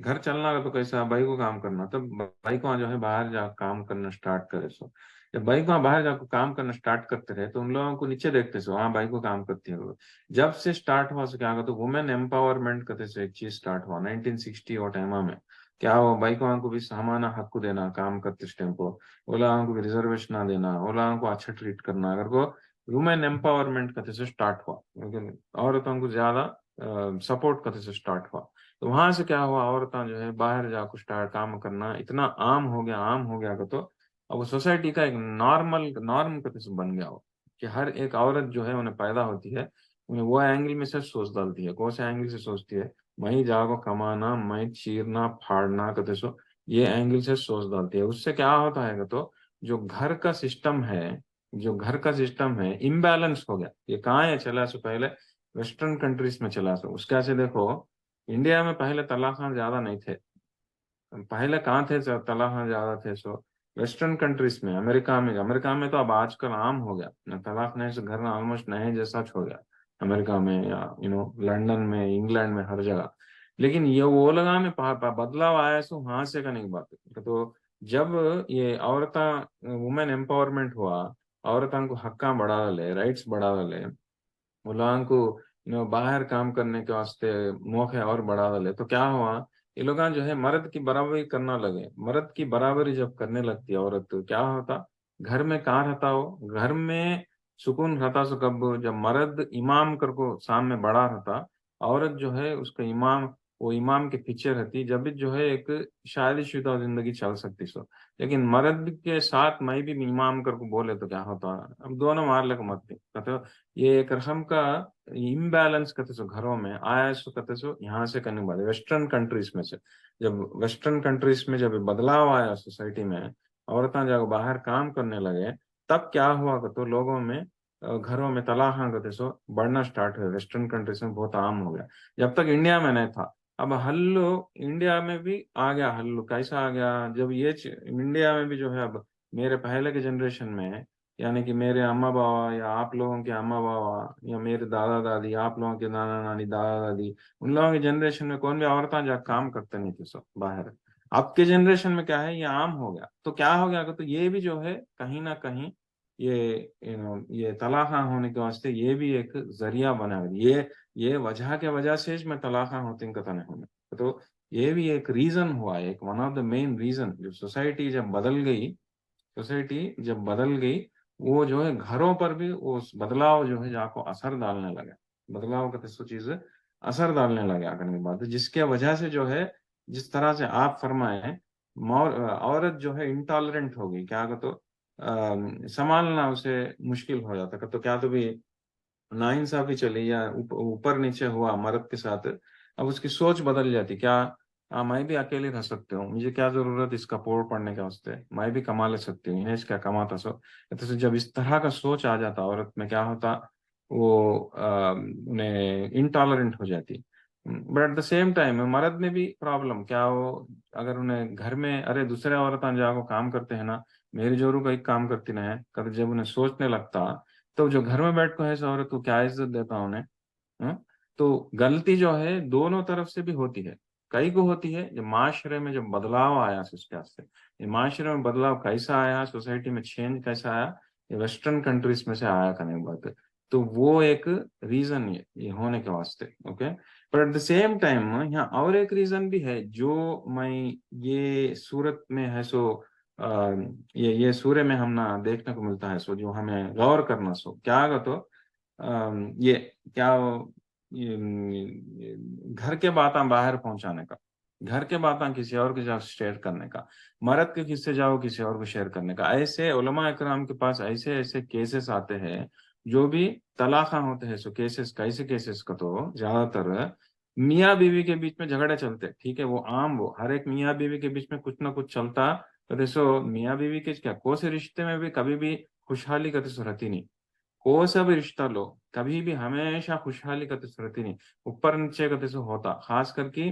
گھر چلنا تو کیسا بھائی کو کام کرنا، تب بھائی کو جو ہے باہر جا کام کرنا اسٹارٹ کرے سو. جب بھائی کو باہر جا کام کرنا اسٹارٹ کرتے رہے تو ان لوگوں کو نیچے دیکھتے سو ہاں بھائی کو کام کرتی ہے. جب سے اسٹارٹ ہوا سو کیا تو وومین امپاورمنٹ کرتے سے ایک چیز اسٹارٹ ہوا 1960 اور ٹائم میں کیا ہوا بھائی کو بھی سامانا حق کو دینا کام کرتے اس ٹائم کو، اولا کو بھی ریزرویشن نہ دینا، اولا کو اچھا ٹریٹ کرنا. اگر کو وومین امپاورمنٹ کرتے سے اسٹارٹ ہوا عورتوں کو زیادہ سپورٹ کرتے سے اسٹارٹ ہوا. تو وہاں سے کیا ہوا عورتیں جو ہے باہر جا کو کام کرنا اتنا عام ہو گیا تو اب وہ سوسائٹی کا ایک نارم کتے سے بن گیا ہو کہ ہر ایک عورت جو ہے انہیں پیدا ہوتی ہے انہیں وہ اینگل میں سے سوچ ڈالتی ہے. کون سے اینگل سے سوچتی ہے؟ میں جا کو کمانا، میں چیرنا پھاڑنا کتے سو یہ اینگل سے سوچ ڈالتی ہے. اس سے کیا ہوتا ہے تو جو گھر کا سسٹم ہے امبیلنس ہو گیا. یہ کہاں ہے چلا سو پہلے ویسٹرن کنٹریز میں چلا سو. اس کا سے دیکھو انڈیا میں پہلے طلاق زیادہ نہیں تھے، پہلے کہاں تھے طلاق زیادہ تھے سو ویسٹرن کنٹریز میں. امریکہ میں تو اب آج کل عام ہو گیا طلاق نہیں سے گھر آلموسٹ نہیں جیسا ہو گیا امریکہ میں یا لنڈن میں انگلینڈ میں ہر جگہ. لیکن یہ وہ لگا میں بدلاؤ آیا سو وہاں سے کا نہیں بات. تو جب یہ عورتیں وومین امپاورمنٹ ہوا، عورتوں کو حقاں بڑھا لے، رائٹس بڑھا لے، وہ لوگوں کو باہر کام کرنے کے واسطے موقع اور بڑھا لے، تو کیا ہوا یہ لوگ جو ہے مرد کی برابری کرنا لگے. مرد کی برابری جب کرنے لگتی عورت تو کیا ہوتا گھر میں کہاں رہتا ہو، گھر میں سکون رہتا سو کب جب مرد امام کر کو سامنے بڑا رہتا، عورت جو ہے اس کا امام وہ امام کے پیچھے رہتی, جب بھی جو ہے ایک شادی شدہ زندگی چل سکتی سو. لیکن مرد کے ساتھ میں بھی امام کر کو بولے تو کیا ہوتا, اب دونوں مار لے کو مت کہتے ہو. یہ ایک رقم کا امبیلنس کہتے سو گھروں میں آیا سو, کہتے سو یہاں سے کرنے والے ویسٹرن کنٹریز میں سے. جب ویسٹرن کنٹریز میں جب بدلاؤ آیا سوسائٹی میں, عورتیں جب باہر کام کرنے لگے, تب کیا ہوا کہ تو لوگوں میں گھروں میں طلاقاں کہتے سو بڑھنا سٹارٹ ہوئے. ویسٹرن کنٹریز میں بہت عام ہو گیا, جب تک انڈیا میں نہیں تھا. اب ہلو انڈیا میں بھی آ گیا. ہلو کیسا آ گیا, جب یہ انڈیا میں بھی جو ہے اب میرے پہلے کے جنریشن میں, یعنی کہ میرے اما بابا یا آپ لوگوں کے اما بابا یا میرے دادا دادی, آپ لوگوں کے نانا نانی دادا دادی, ان لوگوں کی جنریشن میں کون بھی عورتیں جا کام کرتے نہیں تھے سب باہر. اب کے جنریشن میں کیا ہے, یہ عام ہو گیا. تو کیا ہو گیا کہ تو یہ بھی جو ہے کہیں نہ کہیں یہ طلاق ہونے کے واسطے یہ بھی ایک ذریعہ بنا. یہ وجہ کے وجہ سے میں طلاق ہوتی کتنا نہیں ہونے, تو یہ بھی ایک ریزن ہوا ہے, ایک one of the main reason. جو سوسائٹی جب بدل گئی وہ جو ہے گھروں پر بھی وہ بدلاؤ جو ہے جا کو اثر ڈالنے لگا. بدلاؤ کا تو چیز اثر ڈالنے لگا کرنے کی بات, جس کے وجہ سے جو ہے جس طرح سے آپ فرمائیں عورت جو ہے انٹالرنٹ ہوگی, کیا کہ تو سنبھالنا اسے مشکل ہو جاتا. تو کیا تو بھی ناانصافی چلی یا اوپر نیچے ہوا مرد کے ساتھ, اب اس کی سوچ بدل جاتی. کیا میں بھی اکیلے رہ سکتی ہوں, مجھے کیا ضرورت اس کپڑ پڑنے کے واسطے, میں بھی کما لے سکتی ہوں, انہیں کیا کماتا سو. تو جب اس طرح کا سوچ آ جاتا عورت میں, کیا ہوتا وہ انہیں انٹالرنٹ ہو جاتی. But at the same time مرد میں بھی پرابلم کیا ہو, اگر انہیں گھر میں ارے دوسرے عورتیں جا کو کام کرتے ہیں نا, میری جورو کا ایک کام کرتی نہ ہے, کبھی جب انہیں سوچنے لگتا تو جو گھر میں بیٹھ کو ہے عورت کو کیا عزت دیتا انہیں. تو غلطی جو ہے دونوں طرف سے بھی ہوتی ہے. کئی کو ہوتی ہے جب معاشرے میں جب بدلاؤ آیا اس کے واسطے, یہ معاشرے میں بدلاؤ کیسا آیا, سوسائٹی میں چینج کیسا آیا, یہ ویسٹرن کنٹریز میں سے آیا کرنے بات ہے. تو وہ ایک ریزن یہ ہونے کے واسطے. اوکے, پر ایٹ دا سیم ٹائم یہاں اور ایک ریزن بھی ہے جو میں یہ صورت میں ہے سو یہ سورے میں ہم نہ دیکھنے کو ملتا ہے, سو جو ہمیں غور کرنا. سو کیا آگا تو یہ کیا گھر کے باتاں باہر پہنچانے کا, گھر کے باتاں کسی اور کے ساتھ شیئر کرنے کا, مرد کے قصے جاؤ کسی اور کو شیئر کرنے کا. ایسے علماء اکرام کے پاس ایسے کیسز آتے ہیں جو بھی طلاق ہوتے ہیں. سو کیسز کیسے کیسز کا تو زیادہ تر میاں بیوی کے بیچ میں جھگڑے چلتے. ٹھیک ہے, وہ عام, وہ ہر ایک میاں بیوی کے بیچ میں کچھ نہ کچھ چلتا. تو دیکھو میاں بیوی کے کیا کو سے رشتے میں بھی کبھی بھی خوشحالی کا تو رہتی نہیں. کو سا بھی رشتہ لو کبھی بھی ہمیشہ خوشحالی کا تو رہتی نہیں, اوپر نیچے کا تو ہوتا. خاص کر کے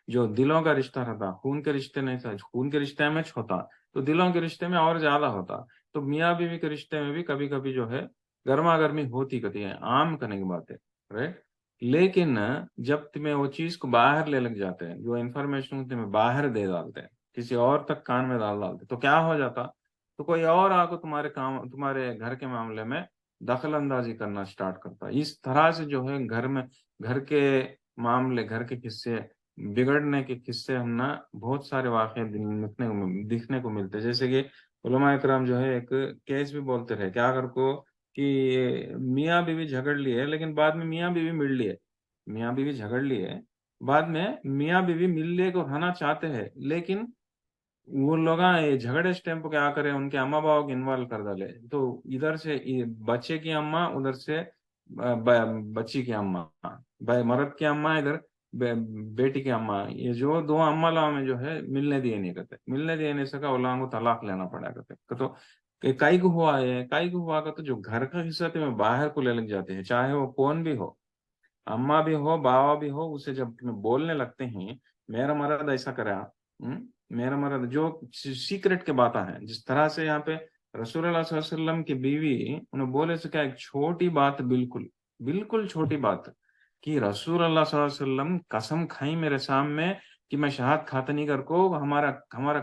جو دلوں کا رشتہ رہتا, خون کے رشتے نہیں تھا, خون کے رشتے میں ہوتا تو دلوں کے رشتے میں اور زیادہ ہوتا. تو میاں بیوی کے رشتے میں بھی کبھی کبھی جو ہے گرما گرمی ہوتی کہتی ہے, عام کرنے کی بات ہے, رائٹ. لیکن جب تمہیں وہ چیز کو باہر لے لگ جاتے ہیں, جو انفارمیشن تمہیں باہر دے ڈالتے ہیں, کسی اور تک کان میں ڈالتے, تو کیا ہو جاتا, تو کوئی اور آ کو تمہارے گھر کے معاملے میں دخل اندازی کرنا سٹارٹ کرتا. اس طرح سے جو ہے گھر کے معاملے, گھر کے قصے بگڑنے کے قصے ہم نا بہت سارے واقع دکھنے کو ملتے. جیسے کہ علماء اکرام جو ہے ایک کیس بھی بولتے رہے, کیا اگر کو کہ میاں بیوی جھگڑ لیے, لیکن بعد میں میاں بیوی مل لیے, میاں بیوی جھگڑ لیے, بعد میں میاں بیوی مل لیے کو رہنا چاہتے ہیں, لیکن وہ لوگ جھگڑے اس ٹائم پہ کیا کرے, ان کے اما باؤ کو انوالو کر ڈالے. تو ادھر سے بچے کی اما, ادھر سے بچی کی اما, مرد کی اما, ادھر بیٹی کی اما, یہ جو دو اما لاؤ میں جو ہے ملنے دیے نہیں کرتے. ملنے دیے نہیں سکا, وہ لوگوں کو طلاق لینا پڑا کرتے. تو کئی کو ہوا کا تو جو گھر کا حصہ تھے میں باہر کو لے لگ جاتے ہیں, چاہے وہ کون بھی ہو, اما بھی ہو بابا بھی ہو. اسے جب تمہیں بولنے لگتے ہیں میرا مرد ایسا کرا, میرا مرد, جو سیکرٹ کے باتیں ہیں, جس طرح سے یہاں پہ رسول اللہ صلی اللہ علیہ وسلم کی بیوی انہیں بولے سے کیا, ایک چھوٹی بات, بالکل چھوٹی بات, کہ رسول اللہ صلی اللہ علیہ وسلم قسم کھائی میرے سامنے کہ میں شہاد کھاتا نہیں کر کو ہمارا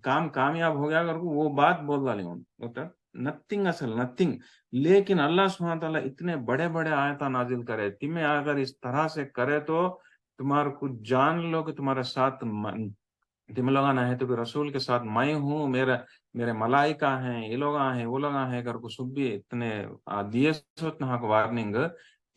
کام کامیاب ہو گیا کر کو, وہ بات بول ڈالی نتھنگ, اصل نتھنگ. لیکن اللہ سبحانہ تعالیٰ اتنے بڑے بڑے آیتیں نازل کرے, تمہیں اگر اس طرح سے کرے تو تمہارا کچھ جان لو کہ تمہارے ساتھ تم لوگ نہ ہے تو کہ رسول کے ساتھ میں ہوں, میرے ملائکہ ہیں, یہ لوگ ہیں, وہ لوگ ہیں کر کو سب بھی اتنے دیے سوچنا وارننگ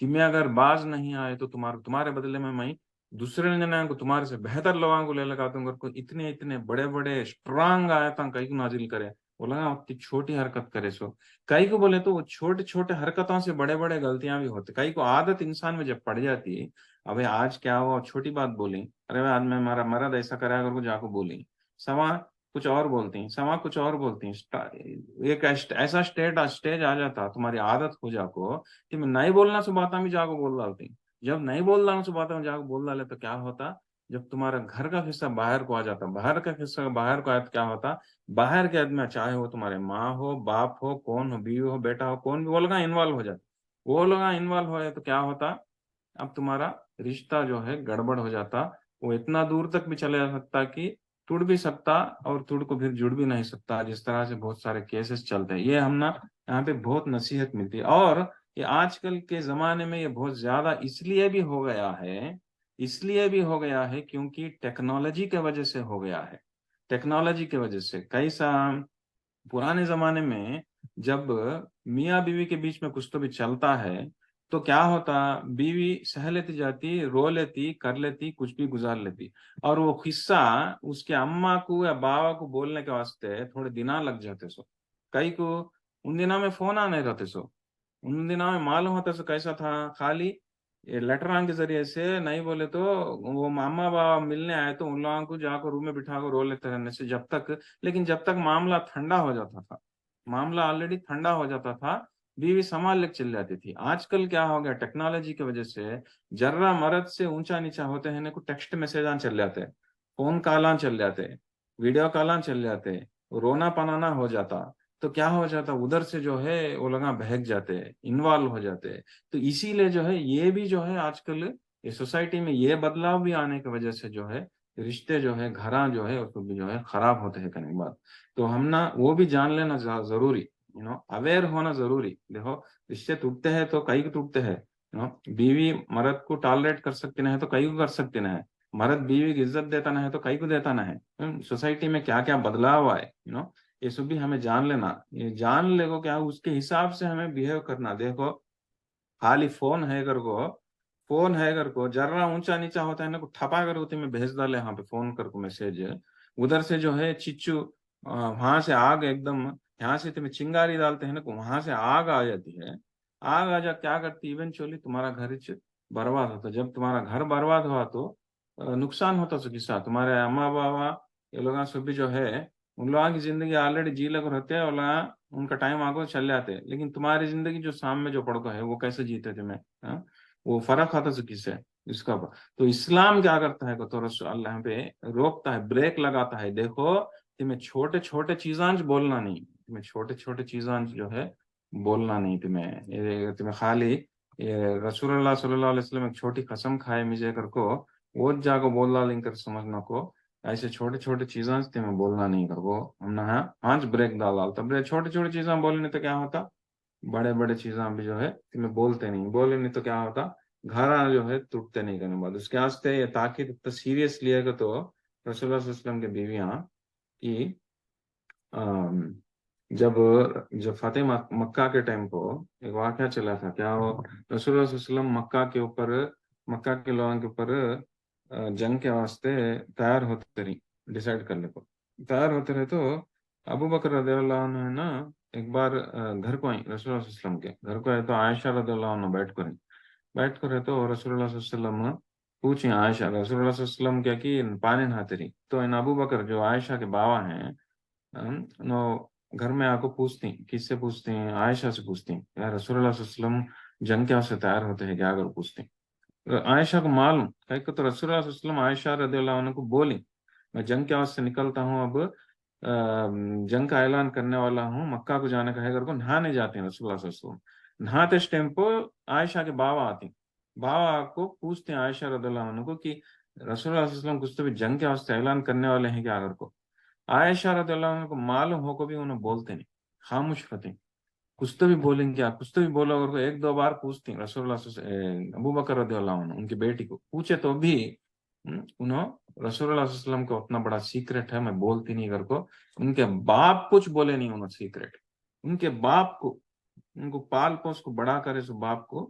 کہ میں اگر باز نہیں آئے تو تمہارے بدلے میں دوسرے جنوں کو تمہارے سے بہتر لوگوں کو لے لگاتا ہوں. کو اتنے اتنے بڑے بڑے اسٹرانگ آیتاں کئی کو نازل کرے, وہ لگا اتنی چھوٹی حرکت کرے سو. کئی کو بولے تو وہ چھوٹے چھوٹے حرکتوں سے بڑے بڑے غلطیاں بھی ہوتے. کئی کو عادت انسان میں جب پڑ جاتی ہے, ابھی آج کیا ہوا چھوٹی بات بولی, ارے آج میں ہمارا مرد ایسا کرا اگر کو جا کو بولی, سما کچھ اور بولتی ہیں, سما کچھ اور بولتی ہیں. ایک ایسا اسٹیج آ جاتا تمہاری عادت ہو جا کو کہ میں نہیں بولنا سے باتیں بھی جا کو بول ڈالتی. جب نہیں بول رہا ہوں سے باتیں جا کو بول ڈالے تو کیا ہوتا, جب تمہارا گھر کا حصہ باہر کو آ جاتا, باہر کا حصہ باہر کو آیا تو کیا ہوتا, باہر کے آدمی چاہے وہ تمہارے ماں ہو, باپ ہو, کون ہو, بیوی ہو, بیٹا ہو, کون بھی, وہ لوگ انوالو ہو جاتا. وہ لوگ انوالو ہو جائے تو کیا ہوتا, اب تمہارا رشتہ جو ہے گڑبڑ ہو جاتا. وہ اتنا دور تک بھی چلے جا سکتا کہ ٹوٹ بھی سکتا اور ٹوٹ کو پھر جڑ بھی نہیں سکتا, جس طرح سے بہت سارے کیسز چلتے ہیں. یہ ہم نا یہاں پہ بہت نصیحت ملتی ہے. اور یہ آج کل کے زمانے میں یہ بہت زیادہ اس لیے بھی ہو گیا ہے کیونکہ ٹیکنالوجی کی وجہ سے ہو گیا ہے. ٹیکنالوجی کی وجہ سے کیسا, پرانے زمانے میں جب میاں بیوی کے بیچ میں کچھ تو بھی چلتا ہے تو کیا ہوتا, بیوی سہ لیتی جاتی, رو لیتی, کر لیتی, کچھ بھی گزار لیتی, اور وہ قصہ اس کے اماں کو یا بابا کو بولنے کے واسطے تھوڑے دن لگ جاتے سو. کئی کو ان دنوں میں فون آنے رہتے سو, ان دنوں میں معلوم ہوتا سو کیسا تھا, خالی لیٹران کے ذریعے سے نہیں بولے تو وہ ماما بابا ملنے آئے تو ان لوگوں کو جا کر روم میں بٹھا کر رو لیتے رہنے سے جب تک, لیکن جب تک معاملہ ٹھنڈا ہو جاتا تھا, معاملہ آلریڈی ٹھنڈا ہو جاتا تھا, بیوی سنبھال لے چل جاتی تھی. آج کل کیا ہو گیا, ٹیکنالوجی کی وجہ سے جرہ مرد سے اونچا نیچا ہوتے ہیں کو ٹیکسٹ میسجاں چل جاتے, فون کالاں چل جاتے, ویڈیو کالاں چل جاتے, رونا پنانا ہو جاتا. تو کیا ہو جاتا, ادھر سے جو ہے وہ لوگ بہک جاتے, انوالو ہو جاتے. تو اسی لیے جو ہے یہ بھی جو ہے آج کل یہ سوسائٹی میں یہ بدلاؤ بھی آنے کی وجہ سے جو ہے رشتے جو ہے گھراں جو ہے اس کو بھی جو ہے خراب ہوتے ہیں کرنے کے بعد. تو ہم نا وہ بھی جان لینا ضروری, اویئر ہونا ضروری. دیکھو رشتے ٹوٹتے ہیں تو کئی کو ٹوٹتے ہیں, بیوی مرد کو ٹالریٹ کر سکتے نہیں تو کئی کو کر سکتے نہیں, مرد بیوی کی عزت دیتا نہیں تو کئی کو دیتا نہیں. سوسائٹی میں کیا کیا بدلاؤ آئے, یہ سب بھی ہمیں جان لینا. یہ جان لے کو کیا اس کے حساب سے ہمیں بیہیو کرنا. دیکھو خالی فون ہے اگر کو جرا اونچا نیچا ہوتا ہے نا کو ٹھپا کر ہوتی میں بھیج ڈالے یہاں پہ فون کر کو میسج, ادھر سے جو ہے چچو وہاں سے آگ ایک دم, یہاں سے تمہیں چنگاری ڈالتے ہیں نا وہاں سے آگ آ جاتی ہے. آگ آ جا کیا کرتی ایونچولی تمہارا گھر برباد ہوتا. جب تمہارا گھر برباد ہوا تو نقصان ہوتا سو کسا, تمہارے اما بابا یہ لوگ سب بھی جو ہے ان لوگوں کی زندگی آلریڈی جی لگ رہتے ہیں اور ان کا ٹائم آگے چل جاتے, لیکن تمہاری زندگی جو سامنے جو پڑ ہے وہ کیسے جیتے تھے میں, وہ فرق آتا سے کس سے اس کا. تو اسلام کیا کرتا ہے تو رسول اللہ پہ روکتا ہے, بریک لگاتا ہے. دیکھو تمہیں چھوٹے چھوٹے چیزاں بولنا نہیں, تمہیں چھوٹے چھوٹے چیزاں جو ہے بولنا نہیں. تمہیں خالی رسول اللہ صلی اللہ علیہ وسلم ایک چھوٹی قسم کھائے مجھے کر کو وہ جا کو بول ڈالیں کر سمجھنا کو, ایسے چھوٹے چھوٹے چیزاں تمہیں بولنا نہیں کر کو. ہم نے ہاں بریک ڈالتا, چھوٹی چھوٹی چیزاں بولنے تو کیا ہوتا, بڑے بڑے چیزاں بھی جو ہے تمہیں بولتے نہیں تو کیا ہوتا, گھر جو ہے ٹوٹتے نہیں کرنے بعد. اس کے واسطے یہ تاکید اتنا سیریس لیا گا تو رسول اللہ صلی اللہ علیہ وسلم کے بیویاں کی جب فتح مکہ کے ٹائم کو ایک واقعہ چلا تھا. کیا وہ رسول اللہ صلی اللہ علیہ وسلم مکہ کے لوگوں کے اوپر جنگ کے واسطے تیار ہوتے رہی, ڈیسائیڈ کرنے کو تیار ہوتے رہے. تو ابو بکر رضی اللہ عنہ ہے نا ایک بار گھر کو آئی, رسول اللہ صلی اللہ علیہ وسلم کے گھر کو آئے تو عائشہ رضی اللہ عنہ بیٹھ کر رہے. تو رسول اللہ صلی اللہ علیہ وسلم پوچھیں عائشہ, رسول اللہ صلی اللہ علیہ وسلم کیا کہ پانی نہاتے رہی. تو ان ابو بکر جو عائشہ کے باوا ہیں گھر میں آ کو پوچھتی, کس سے پوچھتے ہیں, عائشہ سے پوچھتی ہیں, یا رسول اللہ صلی اللہ علیہ وسلم جنگ کے واسطے تیار ہوتے ہیں کیا, اگر پوچھتے ہیں. عائشہ کو معلوم ہے کہ تو رسول اللہ صلی اللہ علیہ وسلم عائشہ رضی اللہ عنہ کو بولی میں جنگ کے واسطے نکلتا ہوں, اب جنگ کا اعلان کرنے والا ہوں, مکہ کو جانے کا ہے. اگر کو نہانے جاتے ہیں رسول اللہ صلی اللہ علیہ وسلم, نہاتے اس ٹائم کو عائشہ کے باوا آتی, باوا کو پوچھتے ہیں عائشہ رضی اللہ عنہ کو کہ رسول اللہ صلی اللہ علیہ وسلم کچھ تو بھی جنگ کے واسطے اعلان کرنے والے ہیں کیا, اگر کو. عائشہ رضی اللہ عنہ کو معلوم ہو کو بھی انہیں بولتے نہیں, خاموش رہتے, کچھ تو بھی بولیں گے, کچھ تو بھی بولو. اگر کو ایک دو بار پوچھتی ہیں رسول اللہ ابو بکر رضی اللہ عنہ ان کی بیٹی کو پوچھے تو بھی انہوں رسول اللہ صلی اللہ علیہ وسلم کو اتنا بڑا سیکرٹ ہے میں بولتی نہیں. اگر کو ان کے باپ کچھ بولے نہیں انہوں سیکرٹ, ان کے باپ کو, ان کو پال پوس کو بڑا کرے سو باپ کو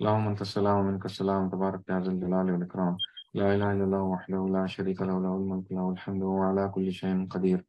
اللهم أنت السلام ومنك السلام تبارك يا ذا الجلال والإكرام لا إله إلا الله وحده لا شريك له له الملك له الحمد وهو على كل شيء قدير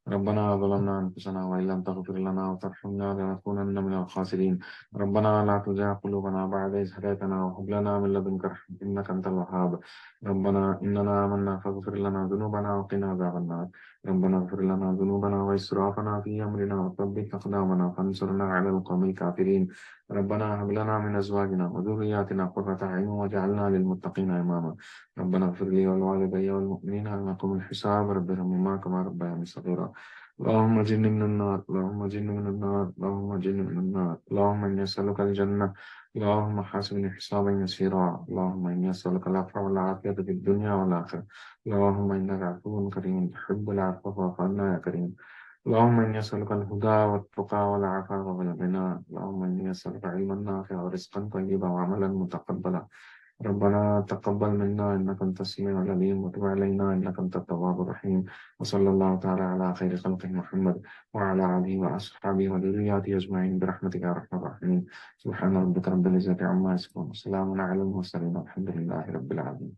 ربنا ظلمنا أنفسنا وإن لم تغفر لنا وترحمنا لنكونن من الخاسرين ربنا لا تزغ قلوبنا بعد إذ هديتنا وهب لنا من لدنك رحمة إنك أنت الوهاب ربنا إننا آمنا فاغفر لنا ذنوبنا وقنا عذاب النار ربنا اغفر لنا ذنوبنا وإسرافنا في أمرنا وثبت أقدامنا فانصرنا على القوم الكافرين ربنا هب لنا من أزواجنا وذرياتنا قرة أعين واجعلنا للمتقين إماما ربنا اغفر لي ولوالدي والمؤمنين يوم يقوم الحساب رب ارحمهما كما ربياني صغيرا اللهم اجرني من النار اللهم اجرني من النار اللهم اجرني من النار اللهم إني أسألك الجنة اللهم حاسبني حسابا يسيرا اللهم إني أسألك العفو والعافية في الدنيا والآخرة اللهم إنك عفو كريم تحب العفو فاعف عنا يا كريم اللهم إني أسألك الهدى والتقى والعفاف والغنى اللهم إني أسألك علما نافعا ورزقا طيبا وعملا متقبلا ربنا تقبل منا إنك أنت السميع العليم وتب علينا إنك أنت التواب الرحيم وصلى الله تعالى على خير خلقه محمد وعلى آله وأصحابه وذرياته أجمعين برحمتك يا أرحم الراحمين سبحان ربك رب العزة عما يصفون وسلام على المرسلين والحمد لله رب العالمين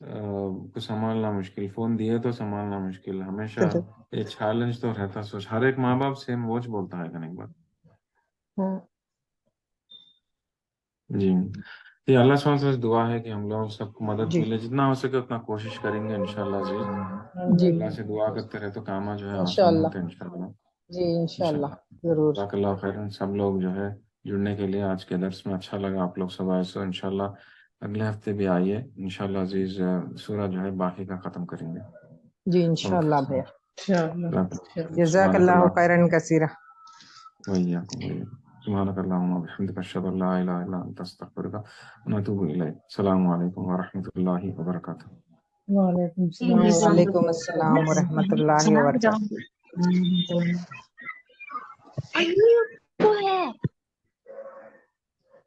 کو سنبھالنا مشکل, فون دیے تو سنبھالنا مشکل, ہمیشہ یہ چیلنج تو رہتا. سوچ ہر ایک ماں باپ سیم ووچ بولتا ہے کہ نہیں بات. جی یہ اللہ سے دعا ہے کہ ہم لوگ سب کو مدد ملے, جتنا ہو سکے اتنا کوشش کریں گے انشاءاللہ عزیز. اللہ سے دعا کرتے رہے تو کام جو ہے آسان ہوتے ہیں انشاءاللہ. جی انشاءاللہ ضرور. جزاک اللہ خیرن. سب لوگ جو ہے جڑنے کے لیے آج کے درس میں اچھا لگا, آپ لوگ سب آئے سو. انشاءاللہ اگلے ہفتے بھی آئیے انشاءاللہ عزیز, سورہ جو ہے باقی کا ختم کریں گے. جی انشاءاللہ بھیا. جزاک سبحانک اللہ اللہ خیرن کثیرہ. وإياكم سبحانك اللهم وبحمدك أشهد أن لا إله إلا أنت أستغفرك ونتوب إليك. السلام عليكم ورحمة الله وبركاته. وعلیکم السلام. وعلیکم السلام ورحمۃ اللہ وبرکاتہ. وبرکاتہ.